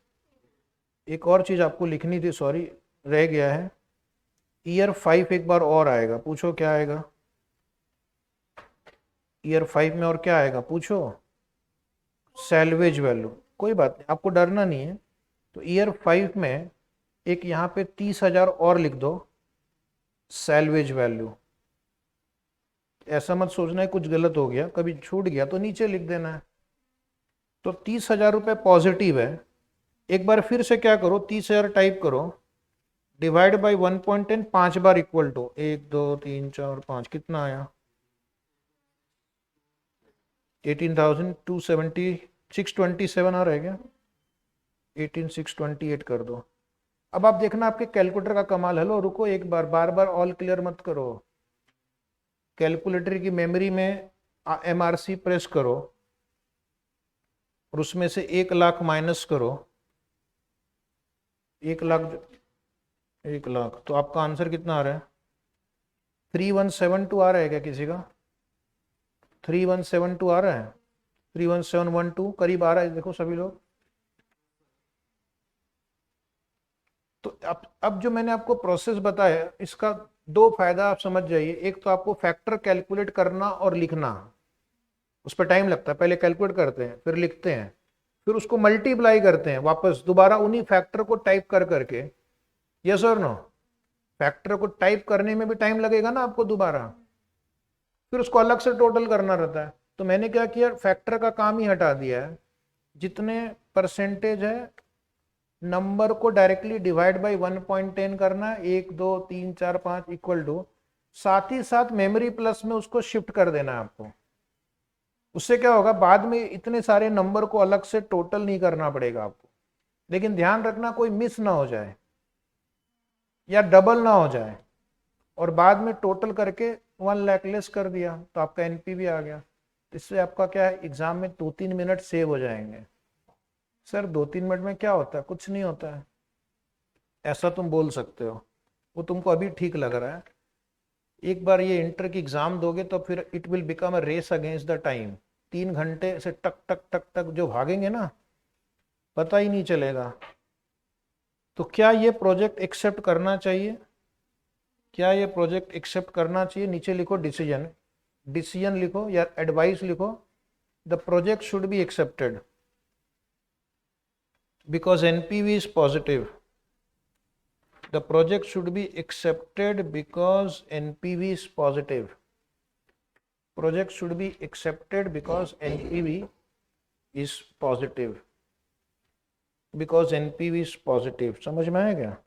एक और चीज आपको लिखनी थी, सॉरी रह गया है। ईयर 5 एक बार और आएगा, पूछो क्या आएगा ईयर 5 में, और क्या आएगा पूछो, सैल्वेज वैल्यू। कोई बात नहीं, आपको डरना नहीं है। तो ईयर 5 में एक यहाँ पे 30,000 और लिख दो, सैल्वेज वैल्यू। ऐसा मत सोचना है कुछ गलत हो गया, कभी छूट गया तो नीचे लिख देना है। तो 30,000 रुपये पॉजिटिव है। एक बार फिर से क्या करो, 30,000 टाइप करो, डिवाइड बाई 1.10, 5 बार इक्वल टू 1 2 3 4 5, कितना आया 18,270,627 आ रहा है क्या, 18,628 कर दो। अब आप देखना आपके कैलकुलेटर का कमाल। हेलो रुको एक बार, बार बार ऑल क्लियर मत करो। कैलकुलेटर की मेमोरी में MRC प्रेस करो और उसमें से 1 लाख माइनस करो। 1 लाख तो आपका आंसर कितना आ रहा है, 3172 आ रहा है क्या किसी का, 3172 आ रहा है, 31712 करीब आ रहा है, देखो सभी लोग। तो अब जो मैंने आपको प्रोसेस बताया, इसका 2 फायदा आप समझ जाइए। एक तो आपको फैक्टर कैलकुलेट करना और लिखना, उस पर टाइम लगता है, पहले कैलकुलेट करते हैं फिर लिखते हैं, फिर उसको मल्टीप्लाई करते हैं वापस दोबारा उन्हीं फैक्टर को टाइप कर करके। यस और नो, फैक्टर को टाइप करने में भी टाइम लगेगा ना आपको दोबारा, फिर उसको अलग से टोटल करना रहता है। तो मैंने क्या किया, फैक्टर का काम ही हटा दिया है। जितने परसेंटेज है नंबर को डायरेक्टली डिवाइड बाई 1.10 करना है, 1 2 3 4 5 इक्वल टू, साथ ही साथ मेमोरी प्लस में उसको शिफ्ट कर देना है आपको। उससे क्या होगा, बाद में इतने सारे नंबर को अलग से टोटल नहीं करना पड़ेगा आपको। लेकिन ध्यान रखना कोई मिस ना हो जाए या डबल ना हो जाए, और बाद में टोटल करके 1 लाख लेस कर दिया तो आपका NPV आ गया। इससे आपका क्या है, एग्जाम में 2-3 मिनट सेव हो जाएंगे। सर 2-3 मिनट में क्या होता है, कुछ नहीं होता है, ऐसा तुम बोल सकते हो, वो तुमको अभी ठीक लग रहा है। एक बार ये इंटर की एग्जाम दोगे तो फिर it will become a race against the time. 3 घंटे से टक टक टक टक जो भागेंगे ना, पता ही नहीं चलेगा। तो क्या ये प्रोजेक्ट एक्सेप्ट करना चाहिए, क्या ये प्रोजेक्ट एक्सेप्ट करना चाहिए, नीचे लिखो डिसीजन, डिसीजन लिखो या एडवाइस लिखो। The project should be accepted because NPV is positive. The project should be accepted because NPV is positive. Project should be accepted because NPV is positive. Because NPV is positive. समझ में आया क्या?